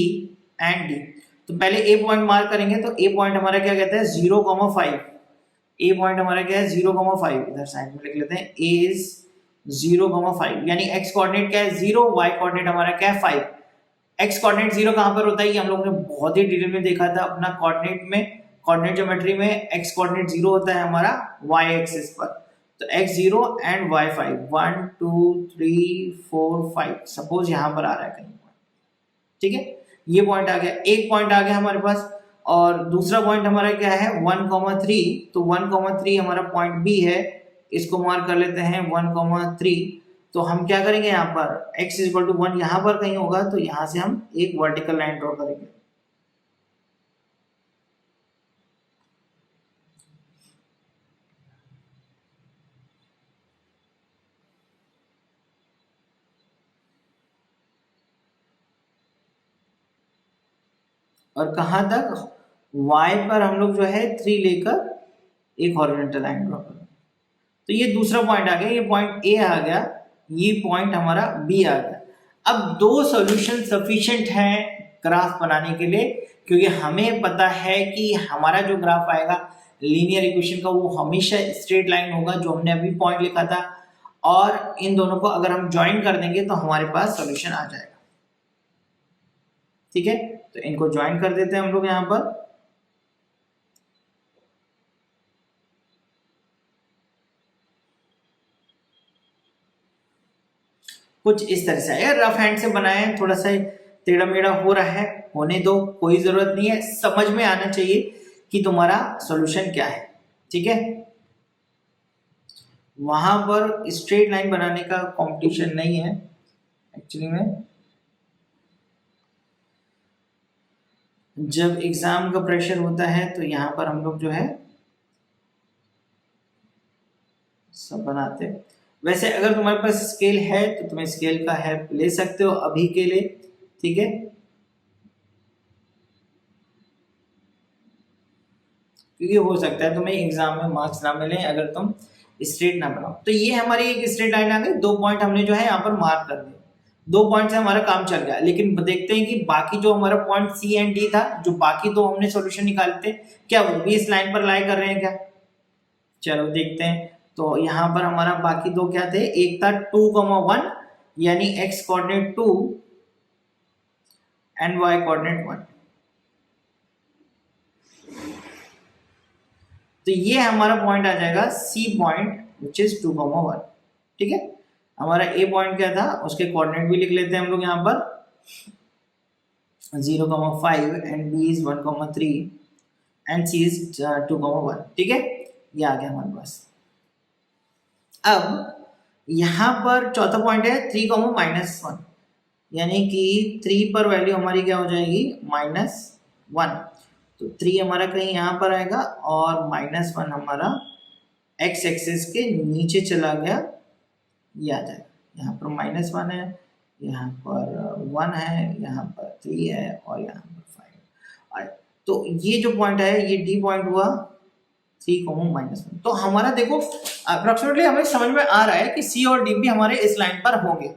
and d। तो पहले a पॉइंट मार्क करेंगे, तो a पॉइंट हमारा क्या कहता है 0,5। a पॉइंट हमारा क्या है 0,5, इधर साइड में लिख लेते हैं, a इज 0,5, यानी x कोऑर्डिनेट क्या है 0, y कोऑर्डिनेट हमारा क्या है 5। x कोऑर्डिनेट 0 कहाँ पर होता है, ये हम लोग ने बहुत ही डिटेल में देखा था अपना कोऑर्डिनेट में, कोऑर्डिनेट ज्योमेट्री में x कोऑर्डिनेट 0 होता है हमारा y एक्सिस पर। तो x 0 एंड y 5, 1 2 3 4 5, सपोज यहाँ पर आ रहा है कहीं, ठीक है। ये पॉइंट आ गया, एक पॉइंट आ गया हमारे पास। और दूसरा पॉइंट हमारा क्या है 1,3, तो 1,3 हमारा पॉइंट B है, इसको मार्क कर लेते हैं 1,3। तो हम क्या करेंगे, यहाँ पर x इज इक्वल टू 1 यहाँ पर कहीं होगा, तो यहाँ से हम एक वर्टिकल लाइन ड्रॉ करेंगे। और कहां तक, y पर हम लोग जो है 3 लेकर एक हॉरिजॉन्टल लाइन ड्रॉ करें। तो ये दूसरा पॉइंट आ गया, ये पॉइंट A आ गया, ये पॉइंट हमारा B आ गया। अब 2 सॉल्यूशन सफिशिएंट है ग्राफ बनाने के लिए, क्योंकि हमें पता है कि हमारा जो ग्राफ आएगा लीनियर इक्वेशन का वो हमेशा स्ट्रेट लाइन होगा, जो हमने अभी पॉइंट लिखा था। और इन दोनों को अगर हम ज्वाइन कर देंगे तो हमारे पास सॉल्यूशन आ जाएगा, ठीक है। तो इनको ज्वाइन कर देते हैं हम लोग यहाँ पर। कुछ इस तरह से है, रफ हैंड से बनाए हैं, थोड़ा सा टेढ़ा मेढ़ा हो रहा है, होने दो, कोई जरूरत नहीं है, समझ में आना चाहिए कि तुम्हारा सॉल्यूशन क्या है, ठीक है। वहां पर स्ट्रेट लाइन बनाने का कंपटीशन नहीं है एक्चुअली में। जब एग्जाम का प्रेशर होता है तो यहाँ पर हम लोग जो है सब बनाते। वैसे अगर तुम्हारे पास स्केल है तो तुम स्केल का हेल्प ले सकते हो अभी के लिए, ठीक है। क्योंकि हो सकता है तुम्हें एग्जाम में मार्क्स ना मिले अगर तुम स्ट्रेट ना बनाओ। तो ये हमारी एक स्ट्रेट लाइन आ गई, 2 पॉइंट हमने जो है यहाँ पर मार्क कर दिए। दो पॉइंट से हमारा काम चल गया, लेकिन देखते हैं कि बाकी जो हमारा पॉइंट सी एंड डी था, जो बाकी दो हमने सॉल्यूशन निकाले थे, क्या वो भी इस लाइन पर लाई कर रहे हैं क्या? चलो देखते हैं। तो यहाँ पर हमारा बाकी दो क्या थे, एक था 2,1 यानी x coordinate 2 and y coordinate 1। तो ये हमारा पॉइंट आ जाएगा सी पॉइंट विच इज 2,1। ठीक है, हमारा ए पॉइंट क्या था, उसके कोऑर्डिनेट भी लिख लेते हैं हम लोग यहाँ पर 0,5 and B is 1,3 and C is 2,1। ठीक है, ये आ गया हमारे पास। अब यहाँ पर चौथा पॉइंट है 3,-1 यानी कि 3 पर वैल्यू हमारी क्या हो जाएगी, -1। तो 3 हमारा कहीं यहाँ पर आएगा और -1 हमारा x एक्सिस के नीचे चला गया, ये आ जाएगा। यहाँ पर -1 है, यहाँ पर 1 है, यहाँ पर 3 है और यहाँ पर 5। तो ये जो पॉइंट है ये डी पॉइंट हुआ 3,-1। तो हमारा देखो अप्रोक्सीमेटली हमें समझ में आ रहा है कि सी और डी भी हमारे इस लाइन पर होंगे।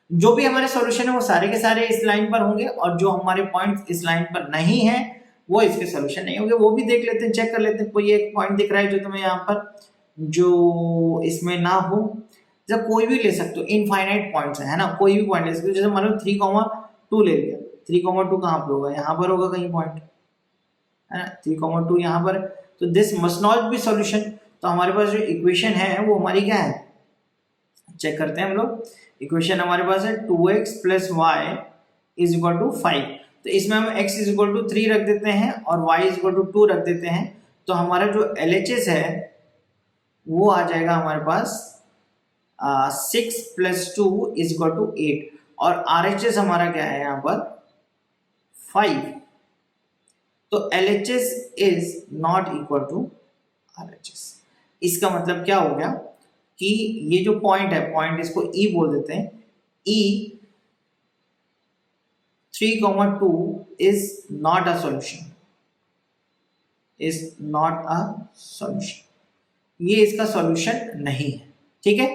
जो भी हमारे सॉल्यूशन है वो सारे के सारे इस लाइन पर होंगे, और जो हमारे पॉइंट्स इस लाइन पर नहीं है वो इसके सॉल्यूशन नहीं होंगे। वो भी देख लेते हैं, चेक कर लेते हैं। कोई एक पॉइंट दिख रहा है जो तुम्हें यहाँ पर जो इसमें ना हो, जब कोई भी ले सकते हो, इनफाइनाइट पॉइंट्स है ना, कोई भी पॉइंट ले सकते हो। जैसे मान लो 3,2 ले लिया, 3,2 कहाँ पे होगा, यहाँ पर होगा कहीं पॉइंट, है ना, 3,2 यहाँ पर। तो this must not be solution. तो हमारे पास जो इक्वेशन है वो हमारी क्या है, चेक करते हैं हम लोग। इक्वेशन हमारे पास है 2x + y = 5। तो इसमें हम x = 3 रख देते हैं और y = 2 रख देते हैं। तो हमारा जो LHS है वो आ जाएगा हमारे पास 6 + 2 = 8 और RHS हमारा क्या है यहाँ पर 5। तो LHS is not equal to RHS। इसका मतलब क्या हो गया कि ये जो पॉइंट है, पॉइंट इसको E बोल देते हैं, E 3,2 is not a solution, is not a solution. ये इसका सॉल्यूशन नहीं है। ठीक है,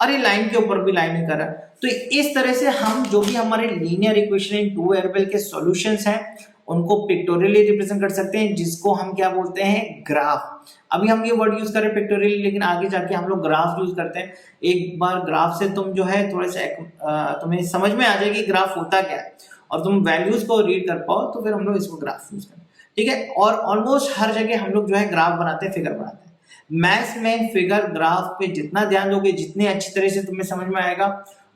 और ये लाइन के ऊपर भी लाइन नहीं कर रहा। तो इस तरह से हम जो भी हमारे linear equation in two variable के सॉल्यूशंस हैं उनको पिक्टोरियली रिप्रेजेंट कर सकते हैं, जिसको हम क्या बोलते हैं, ग्राफ। अभी हम ये वर्ड यूज कर रहे हैं पिक्टोरियली, लेकिन आगे जाके हम लोग ग्राफ यूज करते हैं। एक बार ग्राफ से तुम जो है थोड़े से तुम्हें समझ में आ जाएगी ग्राफ होता क्या है, और तुम वैल्यूज को रीड कर पाओ, तो फिर हम लोग इसको ग्राफ यूज करें। ठीक है, और ऑलमोस्ट हर जगह हम लोग जो है ग्राफ बनाते हैं, फिगर बनाते हैं। मैथ्स में फिगर ग्राफ पे जितना ध्यान दोगे, जितने अच्छी तरह से तुम्हें समझ में आएगा,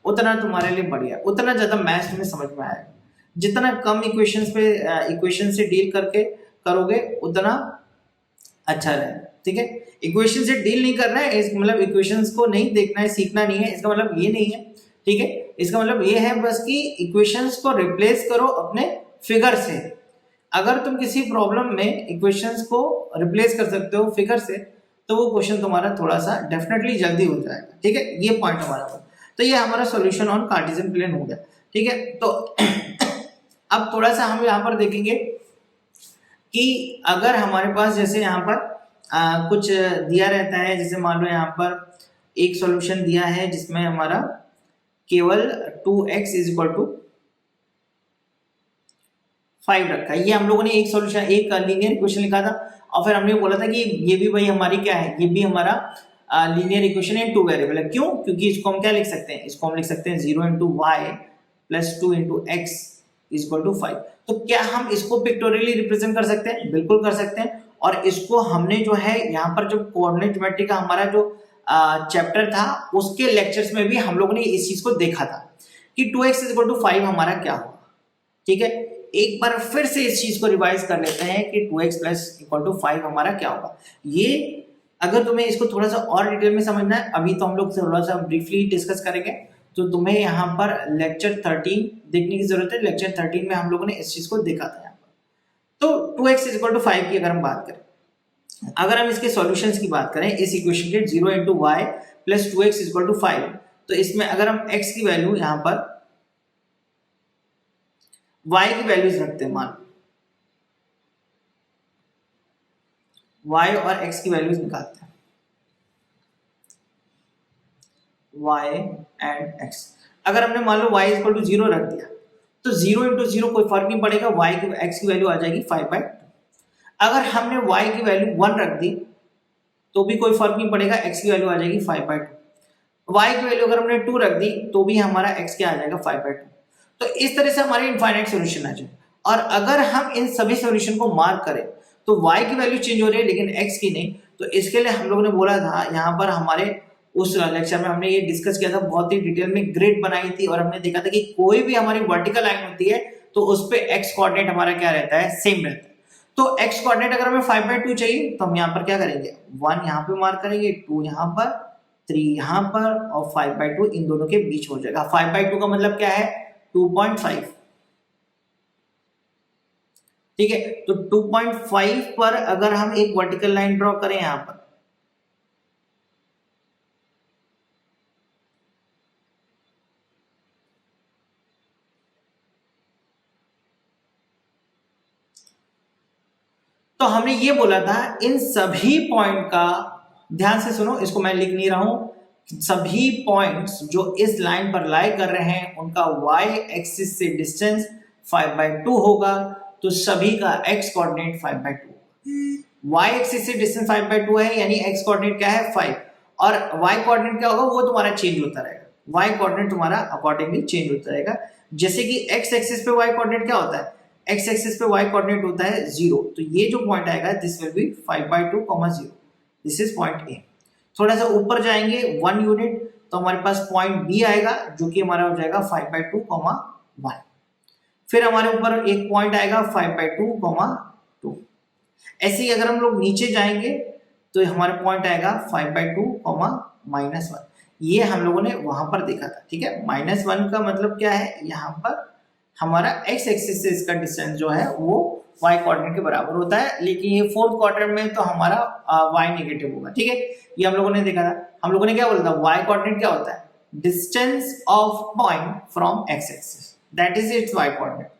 उतना तुम्हारे लिए बढ़िया, उतना ज्यादा मैथ्स तुम्हें समझ में आएगा। जितना कम इक्वेशन से डील करके करोगे उतना अच्छा रहेगा। ठीक है, इक्वेशन से डील नहीं करना है, इस मतलब इक्वेशंस को नहीं देखना है, सीखना नहीं है, इसका मतलब ये नहीं है। ठीक है, इसका मतलब ये है बस कि इक्वेशंस को रिप्लेस करो अपने फिगर से। अगर तुम किसी प्रॉब्लम में इक्वेशंस को रिप्लेस कर सकते हो फिगर से, तो वो क्वेश्चन तुम्हारा थोड़ा सा डेफिनेटली जल्दी हो जाएगा। ठीक है, ये पॉइंट हमारा था। तो ये हमारा सॉल्यूशन ऑन कार्टेशियन प्लेन हो गया। ठीक है, तो अब थोड़ा सा हम यहाँ पर देखेंगे कि अगर हमारे पास जैसे यहाँ पर कुछ दिया रहता है, जैसे मान लो यहाँ पर एक सॉल्यूशन दिया है जिसमें हमारा केवल 2x = 5 रखा है। ये हम लोगों ने एक सॉल्यूशन, एक लीनियर इक्वेशन लिखा था, और फिर हमने बोला था कि ये भी भाई हमारी क्या है, ये भी हमारा linear equation in two variable है। क्यों? क्योंकि इसको हम क्या लिख सकते हैं, इसको हम लिख सकते हैं 0 × y + 2 × x = 5। तो क्या हम इसको पिक्टोरियली रिप्रेजेंट कर सकते हैं? बिल्कुल कर सकते हैं। और इसको हमने जो है यहाँ पर जो कोऑर्डिनेट ज्योमेट्री का हमारा जो चैप्टर था उसके लेक्चर्स में भी हम लोगों ने इस चीज को देखा था कि 2x = 5 हमारा क्या होगा। ठीक है, एक बार फिर से इस चीज को रिवाइज कर लेते हैं कि 2x = 5 हमारा क्या होगा। ये अगर तुम्हें इसको थोड़ा सा और डिटेल में समझना है, अभी तो हम लोग थोड़ा सा ब्रीफली डिस्कस करेंगे, तो तुम्हें यहाँ पर लेक्चर 13 देखने की जरूरत है। लेक्चर 13 में हम लोगों ने इस चीज को देखा था यहाँ पर। तो 2x = 5 की अगर हम बात करें, अगर हम इसके सॉल्यूशंस की बात करें इस इक्वेशन के 0 × y + 2x = 5, तो इसमें अगर हम x की वैल्यू यहाँ पर y की वैल्यूज रखते हैं, मान y और x की वैल्यूज निकालते हैं, y एंड x। अगर हमने मान लो y इक्वल टू 0 रख दिया तो 0 इंटू 0 कोई फर्क नहीं पड़ेगा, y की x की वैल्यू आ जाएगी 5/2। अगर हमने y की वैल्यू 1 रख दी तो भी कोई फर्क नहीं पड़ेगा, x की वैल्यू आ जाएगी 5/2। y की वैल्यू अगर हमने 2 रख दी तो भी हमारा x क्या आ जाएगा 5/2। तो इस तरह से हमारे इनफाइनाइट सॉल्यूशन आ जाए। और अगर हम इन सभी सॉल्यूशन को मार्क करें तो y की वैल्यू चेंज हो रही है लेकिन x की नहीं, तो इसके लिए हम लोगों ने बोला था यहाँ पर हमारे उस लेक्चर में हमने ये डिस्कस किया था, बहुत ही डिटेल में ग्रिड बनाई थी और हमने देखा था कि कोई भी हमारी वर्टिकल लाइन होती है तो उस पे x कोऑर्डिनेट हमारा क्या रहता है, सेम रहता है। तो x कोऑर्डिनेट अगर हमें 5/2 चाहिए तो हम यहाँ पर क्या करेंगे, 1 यहाँ पे मार्क करेंगे, 2 यहाँ पर, 3 यहाँ पर और 5/2 इन दोनों के बीच हो जाएगा। 5/2 का मतलब क्या है, 2.5। ठीक है, तो 2.5 पर अगर हम एक वर्टिकल लाइन ड्रॉ करें यहां पर, तो हमने ये बोला था इन सभी पॉइंट का, ध्यान से सुनो, इसको मैं लिख नहीं रहा हूं, सभी पॉइंट्स जो इस लाइन पर लाई कर रहे हैं उनका y एक्सिस से डिस्टेंस 5/2 होगा, तो सभी का x कोऑर्डिनेट 5/2। y एक्सिस से डिस्टेंस 5/2 है यानी x कोऑर्डिनेट क्या है 5, और y कोऑर्डिनेट क्या होगा वो तुम्हारा चेंज होता रहेगा, y कोऑर्डिनेट तुम्हारा अकॉर्डिंगली चेंज होता रहेगा। जैसे कि x एक्सिस पे y कोऑर्डिनेट क्या होता है, x एक्सिस पे y कोऑर्डिनेट होता है 0, तो ये जो पॉइंट आएगा this will be 5/2, 0, this is point A. थोड़ा सा ऊपर जाएंगे 1 यूनिट तो हमारे पास पॉइंट बी आएगा जो कि हमारा हो जाएगा 5/2, 1। फिर हमारे ऊपर एक पॉइंट आएगा 5/2, 2। ऐसे ही अगर हम लोग नीचे जाएंगे तो हमारे पॉइंट आएगा 5/2, -1। ये हम लोगों ने वहां पर देखा था। ठीक है, -1 का मतलब क्या है, यहाँ पर हमारा x एक्सिस से इसका डिस्टेंस जो है वो y कोऑर्डिनेट के बराबर होता है, लेकिन ये फोर्थ क्वाड्रेंट में तो हमारा y नेगेटिव होगा। ठीक है, ये हम लोगों ने देखा था। हम लोगों ने क्या बोला था, y कोऑर्डिनेट क्या होता है, distance of point from x axis, that is it's y coordinate.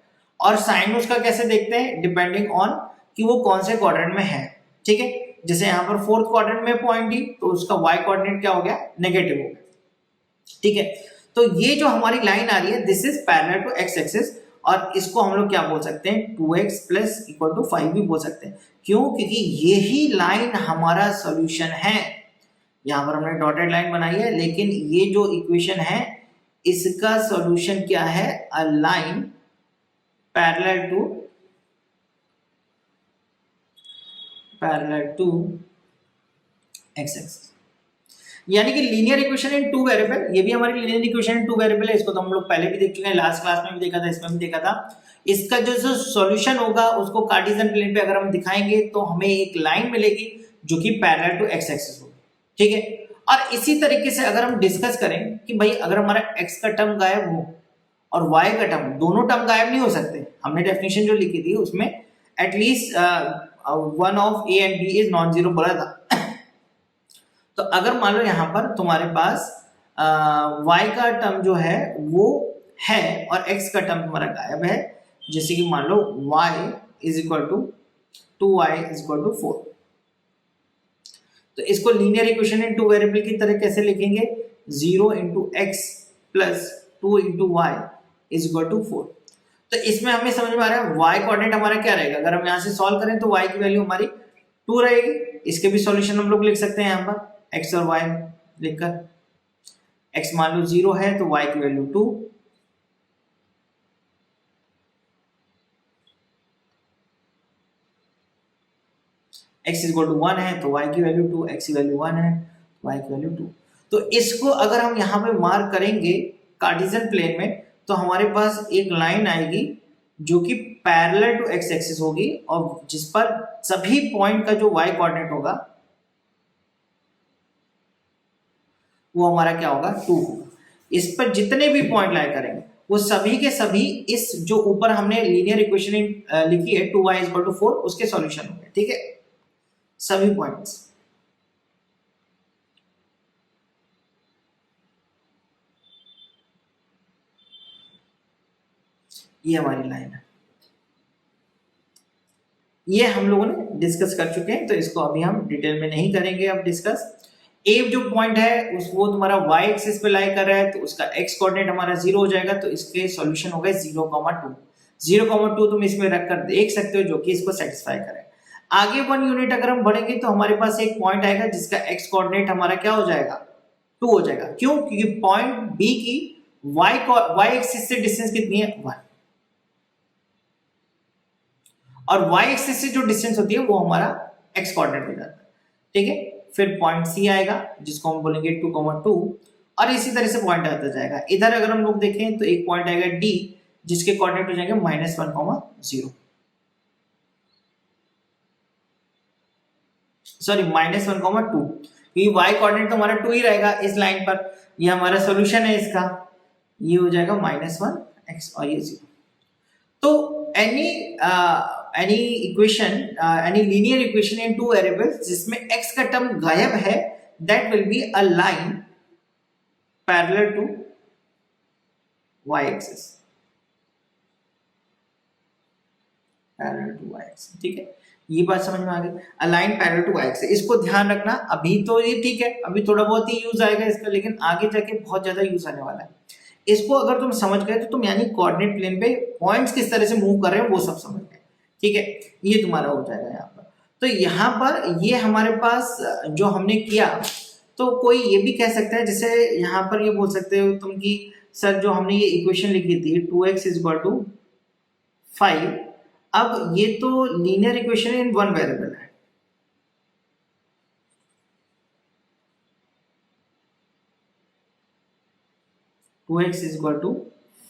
और साइन उसका कैसे देखते हैं, डिपेंडिंग ऑन कि वो कौन से क्वाड्रेंट में है। ठीक है, जैसे यहाँ पर फोर्थ क्वाड्रेंट में पॉइंट डी तो उसका y कोऑर्डिनेट क्या हो गया, नेगेटिव हो गया। ठीक है, तो ये जो हमारी लाइन आ रही है this is parallel to x axis, और इसको हम लोग क्या बोल सकते हैं, 2x प्लस इक्वल टू 5 भी बोल सकते हैं। क्यों, क्योंकि यही लाइन हमारा सॉल्यूशन है। यहां पर हमने डॉटेड लाइन बनाई है, लेकिन ये जो इक्वेशन है इसका सॉल्यूशन क्या है, a line parallel to x axis, यानी कि लीनियर इक्वेशन इन 2 वेरिएबल। ये भी हमारी लीनियर इक्वेशन इन 2 वेरिएबल है, इसको तो हम लोग पहले भी देख चुके हैं, लास्ट क्लास में भी देखा था, इसमें भी देखा था। इसका जो सॉल्यूशन होगा उसको कार्टेशियन प्लेन पे अगर हम दिखाएंगे तो हमें एक लाइन मिलेगी जो कि पैरेलल टू x एक्सिस होगी। ठीक है, और इसी तरीके से अगर हम डिस्कस करें कि भाई अगर हमारा x का टर्म गायब हो और y का टर्म, दोनों टर्म गायब नहीं हो सकते। हमने डेफिनेशन जो लिखी थी उसमें at least one of a and b is non zero बोला था। तो अगर मान लो यहाँ पर तुम्हारे पास y का टर्म जो है वो है और x का टर्म तुम्हारा गायब है, जैसे कि मान लो y is equal to 2y is equal to 4, तो इसको लीनियर इक्वेशन इन 2 वेरिएबल की तरह कैसे लिखेंगे, 0 into X plus 2 into Y is equal to 4। तो इसमें हमें समझ में आ रहा है y कोऑर्डिनेट हमारा क्या रहेगा, अगर हम यहाँ से सॉल्व करें तो y की वैल्यू हमारी 2 रहेगी। इसके भी सॉल्यूशन हम लोग लिख सकते हैं यहाँ पर x और y लिखकर, x मान लो 0 है तो y की वैल्यू 2, x इक्वल टू 1 है तो y की वैल्यू 2, x की वैल्यू 1 है y की वैल्यू 2। तो इसको अगर हम यहाँ पे मार्क करेंगे कार्टेशियन प्लेन में तो हमारे पास एक लाइन आएगी जो कि पैरेलल टू x एक्सिस होगी और जिस पर सभी पॉइंट का जो y कोऑर्डिनेट होगा वो हमारा क्या होगा, 2 होगा। इस पर जितने भी पॉइंट लाई करेंगे वो सभी के सभी इस जो ऊपर हमने लीनियर इक्वेशन लिखी है 2y इक्वल टू 4 उसके सॉल्यूशन होंगे। ठीक है, सभी पॉइंट्स। ये हमारी लाइन है, ये हम लोगों ने डिस्कस कर चुके हैं तो इसको अभी हम डिटेल में नहीं करेंगे अब डिस्कस। ए जो पॉइंट है उस वो तुम्हारा वाई एक्सिस पे लाई कर रहा है, तो उसका एक्स कोऑर्डिनेट हमारा 0 हो जाएगा, तो इसके सॉल्यूशन हो गए 0,2। 0,2 तुम इसमें रखकर देख सकते हो जो कि इसको सेटिस्फाई करे। आगे 1 यूनिट अगर हम बढ़ेंगे तो हमारे पास एक पॉइंट आएगा जिसका एक्स कोऑर्डिनेट हमारा क्या हो जाएगा, 2 हो जाएगा। क्यों? क्योंकि पॉइंट बी की वाई एक्सिस से डिस्टेंस कितनी है, 1, और वाई एक्सिस से जो डिस्टेंस होती है वो हमारा एक्स कोऑर्डिनेट हो जाता है। ठीक है, फिर पॉइंट सी आएगा जिसको हम बोलेंगे 2,2, और इसी तरह से पॉइंट आता जाएगा। इधर अगर हम लोग देखें तो एक पॉइंट आएगा डी जिसके कोऑर्डिनेट हो जाएंगे -1,0, सॉरी -1,2, क्योंकि वाई कोऑर्डिनेट तो हमारा 2 ही रहेगा इस लाइन पर। ये हमारा सोल्यूशन है इसका, ये हो जाएगा -1x और ये 0। तो any equation, any linear equation in two variables जिसमें x का टर्म गायब है, that will be a line parallel to y axis, parallel to y axis. ठीक है, ये बात समझ में आ गई, a line parallel to y axis. इसको ध्यान रखना, अभी तो ये ठीक है, अभी थोड़ा बहुत ही यूज आएगा इसका, लेकिन आगे जाके बहुत ज्यादा यूज आने वाला है। इसको अगर तुम समझ गए तो तुम यानी कोऑर्डिनेट प्लेन पे पॉइंट्स किस तरह से मूव कर रहे हैं वो सब समझ गए। ठीक है, ये तुम्हारा हो जाएगा यहाँ पर। तो यहाँ पर ये हमारे पास जो हमने किया, तो कोई ये भी कह सकता है, जैसे यहाँ पर ये बोल सकते हो तुम कि सर जो हमने ये इक्वेशन लिखी थी 2x = 5, अब ये तो linear equation in one variable है, two X is equal to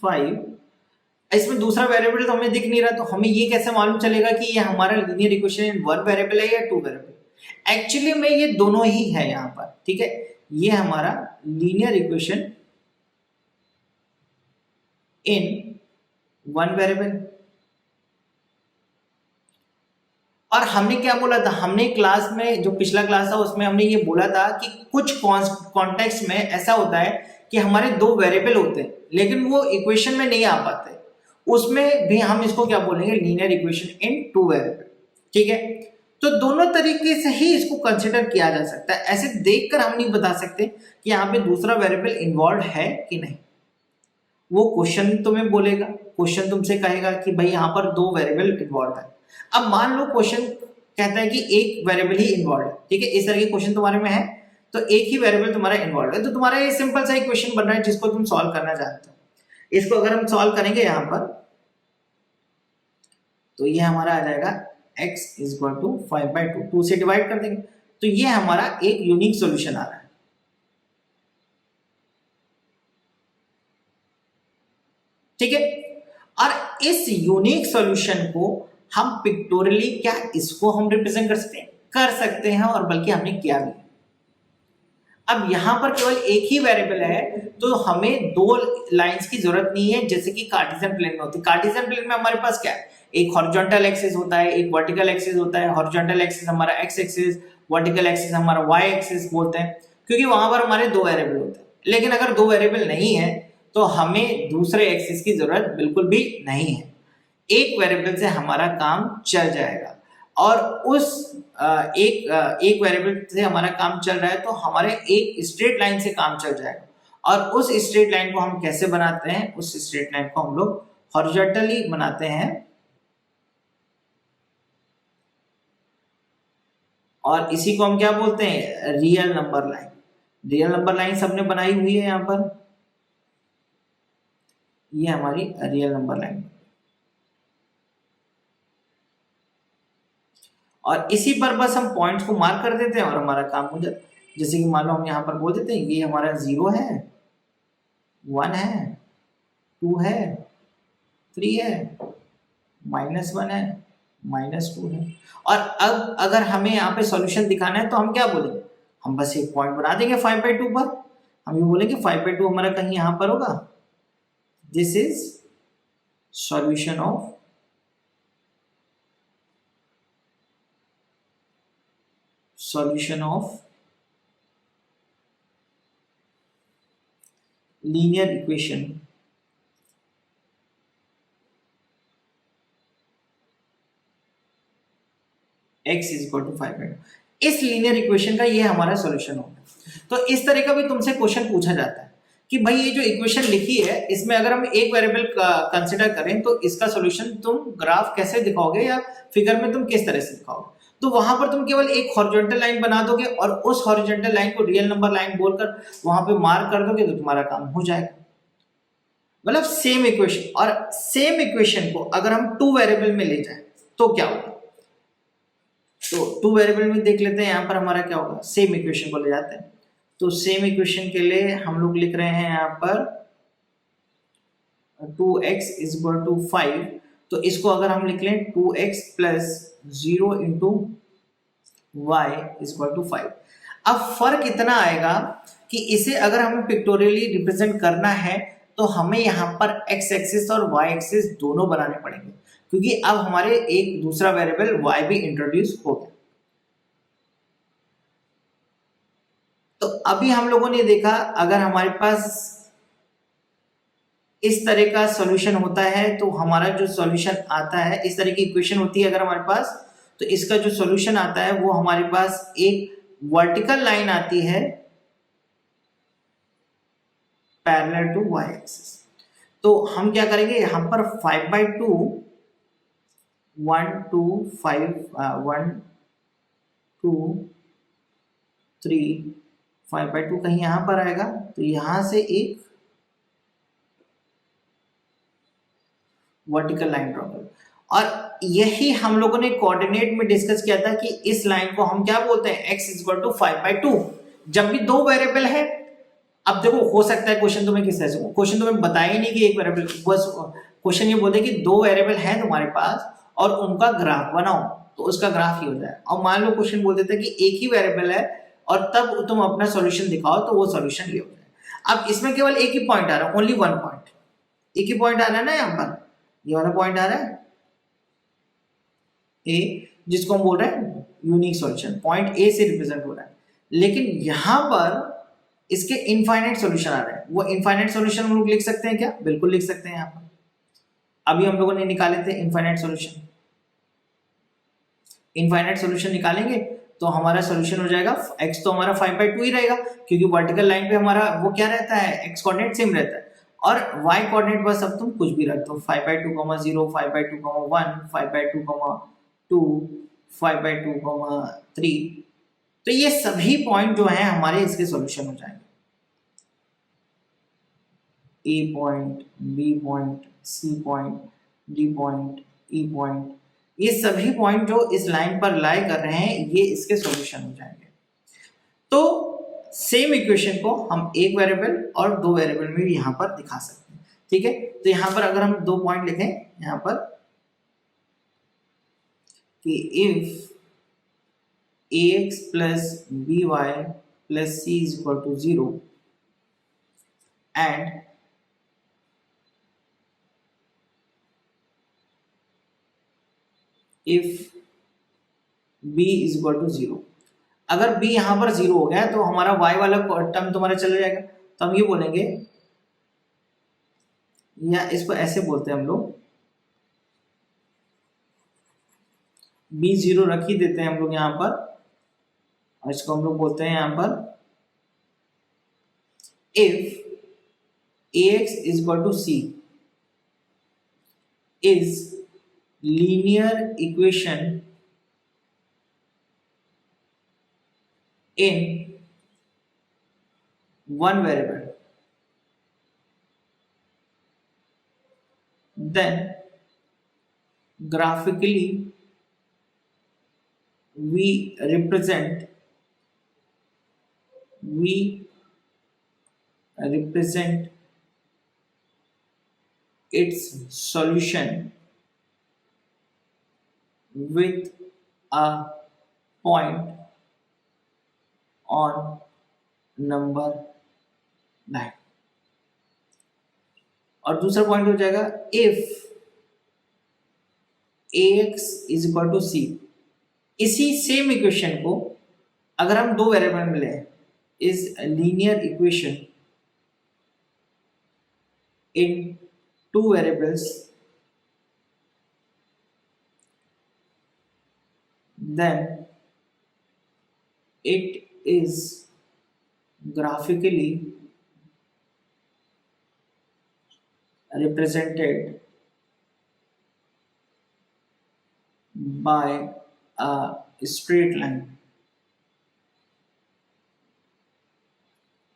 5, इसमें दूसरा वेरिएबल तो हमें दिख नहीं रहा, तो हमें ये कैसे मालूम चलेगा कि ये हमारा linear equation in one variable है या टू वेरिएबल। एक्चुअली में ये दोनों ही है यहाँ पर। ठीक है, ये हमारा linear equation in one variable. और हमने क्या बोला था, हमने क्लास में जो पिछला क्लास था उसमें हमने ये बोला था कि कुछ कॉन्टेक्स्ट में ऐसा होता है कि हमारे दो वेरिएबल होते हैं लेकिन वो इक्वेशन में नहीं आ पाते, उसमें भी हम इसको क्या बोलेंगे, linear equation in two variable. ठीक है, तो दोनों तरीके से ही इसको कंसिडर किया जा सकता है। ऐसे देखकर हम नहीं बता सकते कि यहाँ पे दूसरा वेरिएबल इन्वॉल्व है कि नहीं। वो क्वेश्चन तुम्हें बोलेगा, क्वेश्चन तुमसे कहेगा कि भाई यहाँ पर दो वेरिएबल इन्वॉल्व है। अब मान लो क्वेश्चन कहता है कि एक वेरिएबल ही इन्वॉल्व है, ठीक है, इस तरह के क्वेश्चन तुम्हारे में है, तो एक ही वेरिएबल तुम्हारा इन्वॉल्व है, तो तुम्हारा ये सिंपल सा इक्वेशन बन रहा है जिसको तुम सॉल्व करना चाहते हो। इसको अगर हम सॉल्व करेंगे यहाँ पर, तो ये हमारा आ जाएगा x = 5/2, 2 से डिवाइड कर देंगे, तो ये हमारा एक यूनिक सॉल्यूशन आ रहा है। ठीक है, और इस यूनिक सॉल्यूशन को हम पिक्टोरियली क्या इसको हम रिप्रेजेंट कर सकते हैं, और बल्कि हमने किया भी। अब यहां पर केवल एक ही वेरिएबल है तो हमें दो लाइंस की जरूरत नहीं है जैसे कि कार्टेशियन प्लेन में होती है। कार्टेशियन प्लेन में हमारे पास क्या है, एक हॉरिजॉन्टल एक्सिस होता है, एक वर्टिकल एक्सिस होता है। हॉरिजॉन्टल एक्सिस हमारा एक्स एक्सिस, वर्टिकल एक्सिस हमारा वाई एक्सिस बोलते हैं, क्योंकि वहां पर हमारे दो वेरिएबल होते हैं। लेकिन अगर दो वेरिएबल नहीं है तो हमें दूसरे एक्सिस की जरूरत बिल्कुल भी नहीं है, एक वेरिएबल से हमारा काम चल जाएगा। और उस एक वेरिएबल से हमारा काम चल रहा है तो हमारे एक स्ट्रेट लाइन से काम चल जाएगा। और उस स्ट्रेट लाइन को हम कैसे बनाते हैं, उस स्ट्रेट लाइन को हम लोग हॉरिजॉन्टली बनाते हैं, और इसी को हम क्या बोलते हैं, real number line. Real number line सबने बनाई हुई है यहाँ पर, ये हमारी रियल नंबर लाइन। और इसी पर बस हम पॉइंट्स को मार्क कर देते हैं और हमारा काम हो जाता है। जैसे कि मान लो हम यहाँ पर बोल देते हैं ये हमारा 0 है, 1 है, 2 है, 3 है, -1 है, -2 है। और अब अगर हमें यहाँ पे सॉल्यूशन दिखाना है तो हम क्या बोलेंगे, हम बस एक पॉइंट बना देंगे 5/2 पर। हम ये बोलेंगे 5/2 हमारा कहीं यहाँ पर होगा, this is solution of linear equation x = 5/2। इस लीनियर इक्वेशन का ये हमारा सॉल्यूशन होगा। तो इस तरह का भी तुमसे क्वेश्चन पूछा जाता है कि भाई ये जो इक्वेशन लिखी है इसमें अगर हम एक वेरिएबल कंसिडर करें तो इसका सॉल्यूशन तुम ग्राफ कैसे दिखाओगे या फिगर में तुम किस तरह से दिखाओगे। तो वहां पर तुम केवल एक हॉरिजॉन्टल लाइन बना दोगे और उस हॉरिजॉन्टल लाइन को रियल नंबर लाइन बोलकर वहां पे मार्क कर दोगे तो तुम्हारा काम हो जाएगा। मतलब सेम इक्वेशन, और सेम इक्वेशन को अगर हम टू वेरिएबल में ले जाएं तो क्या होगा। तो टू वेरिएबल में देख लेते हैं यहाँ पर हमारा क्या होगा। सेम इक्वेशन को ले जाते हैं तो सेम इक्वेशन के लिए हम लोग लिख रहे हैं यहाँ पर 2x इज इक्वल टू 5। तो इसको अगर हम लिख लें 2x plus 0 into Y is equal to 5। अब फर्क इतना आएगा कि इसे अगर हमें पिक्टोरियली रिप्रेजेंट करना है तो हमें यहाँ पर x एक्सिस और y एक्सिस दोनों बनाने पड़ेंगे, क्योंकि अब हमारे एक दूसरा वेरिएबल y भी इंट्रोड्यूस हो गया। तो अभी हम लोगों ने देखा अगर हमारे पास इस तरह का सॉल्यूशन होता है तो हमारा जो सॉल्यूशन आता है, इस तरह की इक्वेशन होती है अगर हमारे पास, तो इसका जो सॉल्यूशन आता है वो हमारे पास एक वर्टिकल लाइन आती है पैरेलल टू y एक्सिस। तो हम क्या करेंगे यहाँ पर 5/2 1 2 5 1 2 3 5/2 कहीं यहां पर आएगा तो यहां से एक वर्टिकल लाइन ड्रॉ करो। और यही हम लोगों ने कोऑर्डिनेट में डिस्कस किया था कि इस लाइन को हम क्या बोलते हैं, x इज इक्वल टू 5/2। जब भी दो वेरिएबल है, अब देखो हो सकता है क्वेश्चन तुम्हें किस तरह से, क्वेश्चन तुम्हें बताया ही नहीं कि एक वेरिएबल, बस क्वेश्चन ये बोलते कि दो वेरिएबल है तुम्हारे पास और उनका ग्राफ बनाओ, तो उसका ग्राफ ही हो जाए। और मान लो क्वेश्चन बोल देते कि एक ही वेरिएबल है और तब तुम अपना सॉल्यूशन दिखाओ, तो वो सॉल्यूशन ये हो जाए। अब इसमें केवल एक ही पॉइंट आ रहा है, ओनली वन पॉइंट, एक ही पॉइंट आ रहा है ना, यहाँ पर ये वाला पॉइंट आ रहा है ए, जिसको हम बोल रहे हैं यूनिक सॉल्यूशन, पॉइंट ए से रिप्रेजेंट हो रहा है। लेकिन यहां पर इसके इनफाइनाइट सॉल्यूशन आ रहे हैं, वो इनफाइनाइट सॉल्यूशन हम लोग लिख सकते हैं क्या, बिल्कुल लिख सकते हैं। यहाँ पर अभी हम लोगों ने निकाले थे इनफाइनाइट सॉल्यूशन, इनफाइनाइट सॉल्यूशन निकालेंगे तो हमारा सॉल्यूशन हो जाएगा x तो हमारा 5/2 ही रहेगा, क्योंकि वर्टिकल लाइन पे हमारा वो क्या रहता है, x कोऑर्डिनेट सेम रहता है, और y कोऑर्डिनेट बस अब तुम कुछ भी रख दो, 5/2, 0, 5/2, 1, 5/2, 2, 5/2, 3। तो ये सभी पॉइंट जो है हमारे इसके सॉल्यूशन हो जाएंगे, A point, B point, C point, D point, E point, ये सभी पॉइंट जो इस लाइन पर लाई कर रहे हैं ये इसके सॉल्यूशन हो जाएंगे। तो सेम इक्वेशन को हम एक वेरिएबल और दो वेरिएबल में भी यहां पर दिखा सकते हैं। ठीक है, तो यहां पर अगर हम दो पॉइंट लिखें यहां पर कि if ax plus by plus c is equal to 0 and if b is equal to 0, अगर b यहां पर 0 हो गया तो हमारा y वाला टर्म तुम्हारा चला जाएगा। तो हम ये बोलेंगे, या इसको ऐसे बोलते हैं हम लोग, b 0 रख ही देते हैं हम लोग यहां पर, और इसको हम लोग बोलते हैं यहां पर if ax is equal to c is linear equation in one variable, then graphically we represent its solution with a point on number 9। और दूसरा पॉइंट हो जाएगा if ax is equal to c। इसी सेम इक्वेशन को अगर हम दो variable में लें, is a linear equation in two variables, then it is graphically represented by a straight line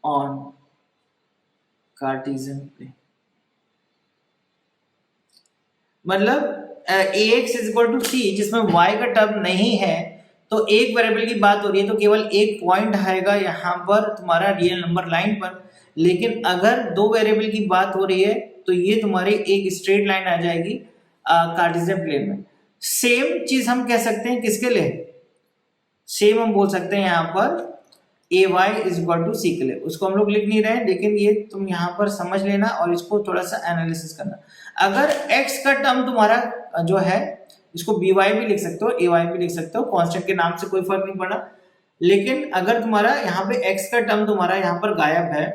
on Cartesian plane. मतलब ax इज इक्वल टू सी, जिसमें y का टर्म नहीं है, तो एक वेरिएबल की बात हो रही है तो केवल एक पॉइंट आएगा यहाँ पर तुम्हारा रियल नंबर लाइन पर। लेकिन अगर दो वेरिएबल की बात हो रही है तो ये तुम्हारी एक स्ट्रेट लाइन आ जाएगी कार्टेशियन प्लेन में। सेम चीज हम कह सकते हैं किसके लिए, सेम हम बोल सकते हैं यहाँ पर ए वाई इज इक्वल टू सी के लिए। उसको हम लोग लिख नहीं रहे, लेकिन ये तुम यहाँ पर समझ लेना और इसको थोड़ा सा एनालिसिस करना। अगर x का टर्म तुम्हारा जो है, इसको बी वाई भी लिख सकते हो, ए वाई भी लिख सकते हो, कांस्टेंट के नाम से कोई फर्क नहीं पड़ा। लेकिन अगर तुम्हारा यहाँ पे x का टर्म तुम्हारा यहाँ पर गायब है,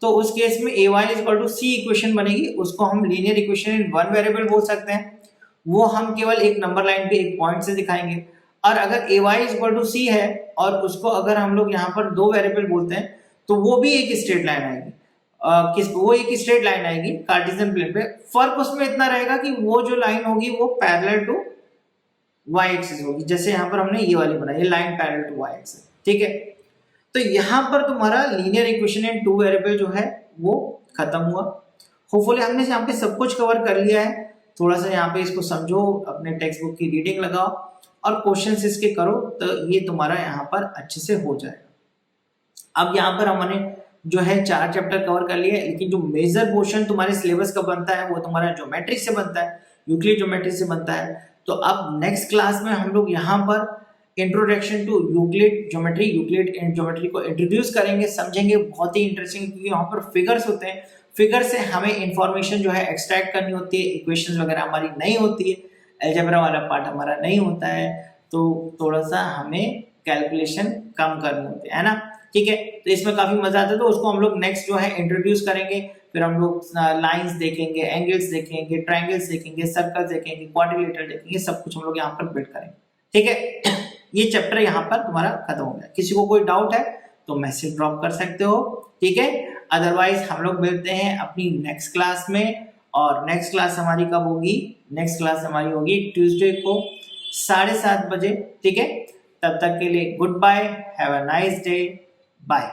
तो उस केस में A Y is equal to C equation बनेगी। उसको हम linear equation in one variable बोल सकते हैं। वो हम केवल एक नंबर लाइन पे एक पॉइंट से दिखाएंगे। और अगर ए वाई इज इक्वल टू सी है और उसको अगर हम लोग यहाँ पर दो वेरिएबल बोलते हैं, तो वो भी एक स्ट्रेट लाइन आएगी। वो एक स्ट्रेट लाइन आएगी कार्टेशियन प्लेन पे। फर्क उसमें इतना रहेगा कि वो जो लाइन होगी वो पैरेलल टू वाई एक्सिस होगी। जैसे यहाँ पर हमने ये वाली बनाई, ये line parallel to Y axis, ठीक है। तो यहाँ पर तुम्हारा linear equation in two variable जो है वो खत्म हुआ। होपफुली हमने यहाँ पे सब कुछ कवर कर लिया है। थोड़ा सा यहाँ पे इसको समझो, अपने टेक्स्ट बुक की रीडिंग लगाओ और क्वेश्चंस इसके करो, तो ये तुम्हारा यहाँ पर अच्छे से हो जाएगा। अब यहाँ पर हमने जो है 4 चैप्टर कवर कर लिए, लेकिन जो मेजर पोर्शन तुम्हारे सिलेबस का बनता है वो तुम्हारा ज्योमेट्री से बनता है, यूक्लिड ज्योमेट्री से बनता है। तो अब नेक्स्ट क्लास में हम लोग यहाँ पर इंट्रोडक्शन टू यूक्लिड ज्योमेट्री को इंट्रोड्यूस करेंगे, समझेंगे। बहुत ही इंटरेस्टिंग, क्योंकि यहाँ पर फिगर्स होते हैं। फिगर से हमें इंफॉर्मेशन जो है एक्सट्रैक्ट करनी होती है, इक्वेशंस वगैरह हमारी नहीं होती है, अलजेब्रा वाला पार्ट हमारा नहीं होता है, तो थोड़ा सा हमें कैलकुलेशन कम करनी होती है ना, ठीक है। तो इसमें काफी मजा आता है, तो उसको हम लोग नेक्स्ट जो है इंट्रोड्यूस करेंगे। फिर हम लोग लाइंस देखेंगे, एंगल्स देखेंगे, ट्रायंगल्स देखेंगे, सर्कल्स देखेंगे, क्वाड्रिलेटरल देखेंगे, सब कुछ हम लोग यहाँ पर बिल्ड करेंगे, ठीक है। ये चैप्टर यहाँ पर तुम्हारा खत्म हो गया। किसी को कोई डाउट है तो मैसेज ड्रॉप कर सकते हो, ठीक है। अदरवाइज हम लोग मिलते हैं अपनी नेक्स्ट क्लास में। और नेक्स्ट क्लास हमारी कब होगी? नेक्स्ट क्लास हमारी होगी ट्यूसडे को 7:30 बजे, ठीक है। तब तक के लिए goodbye, have a nice day, bye.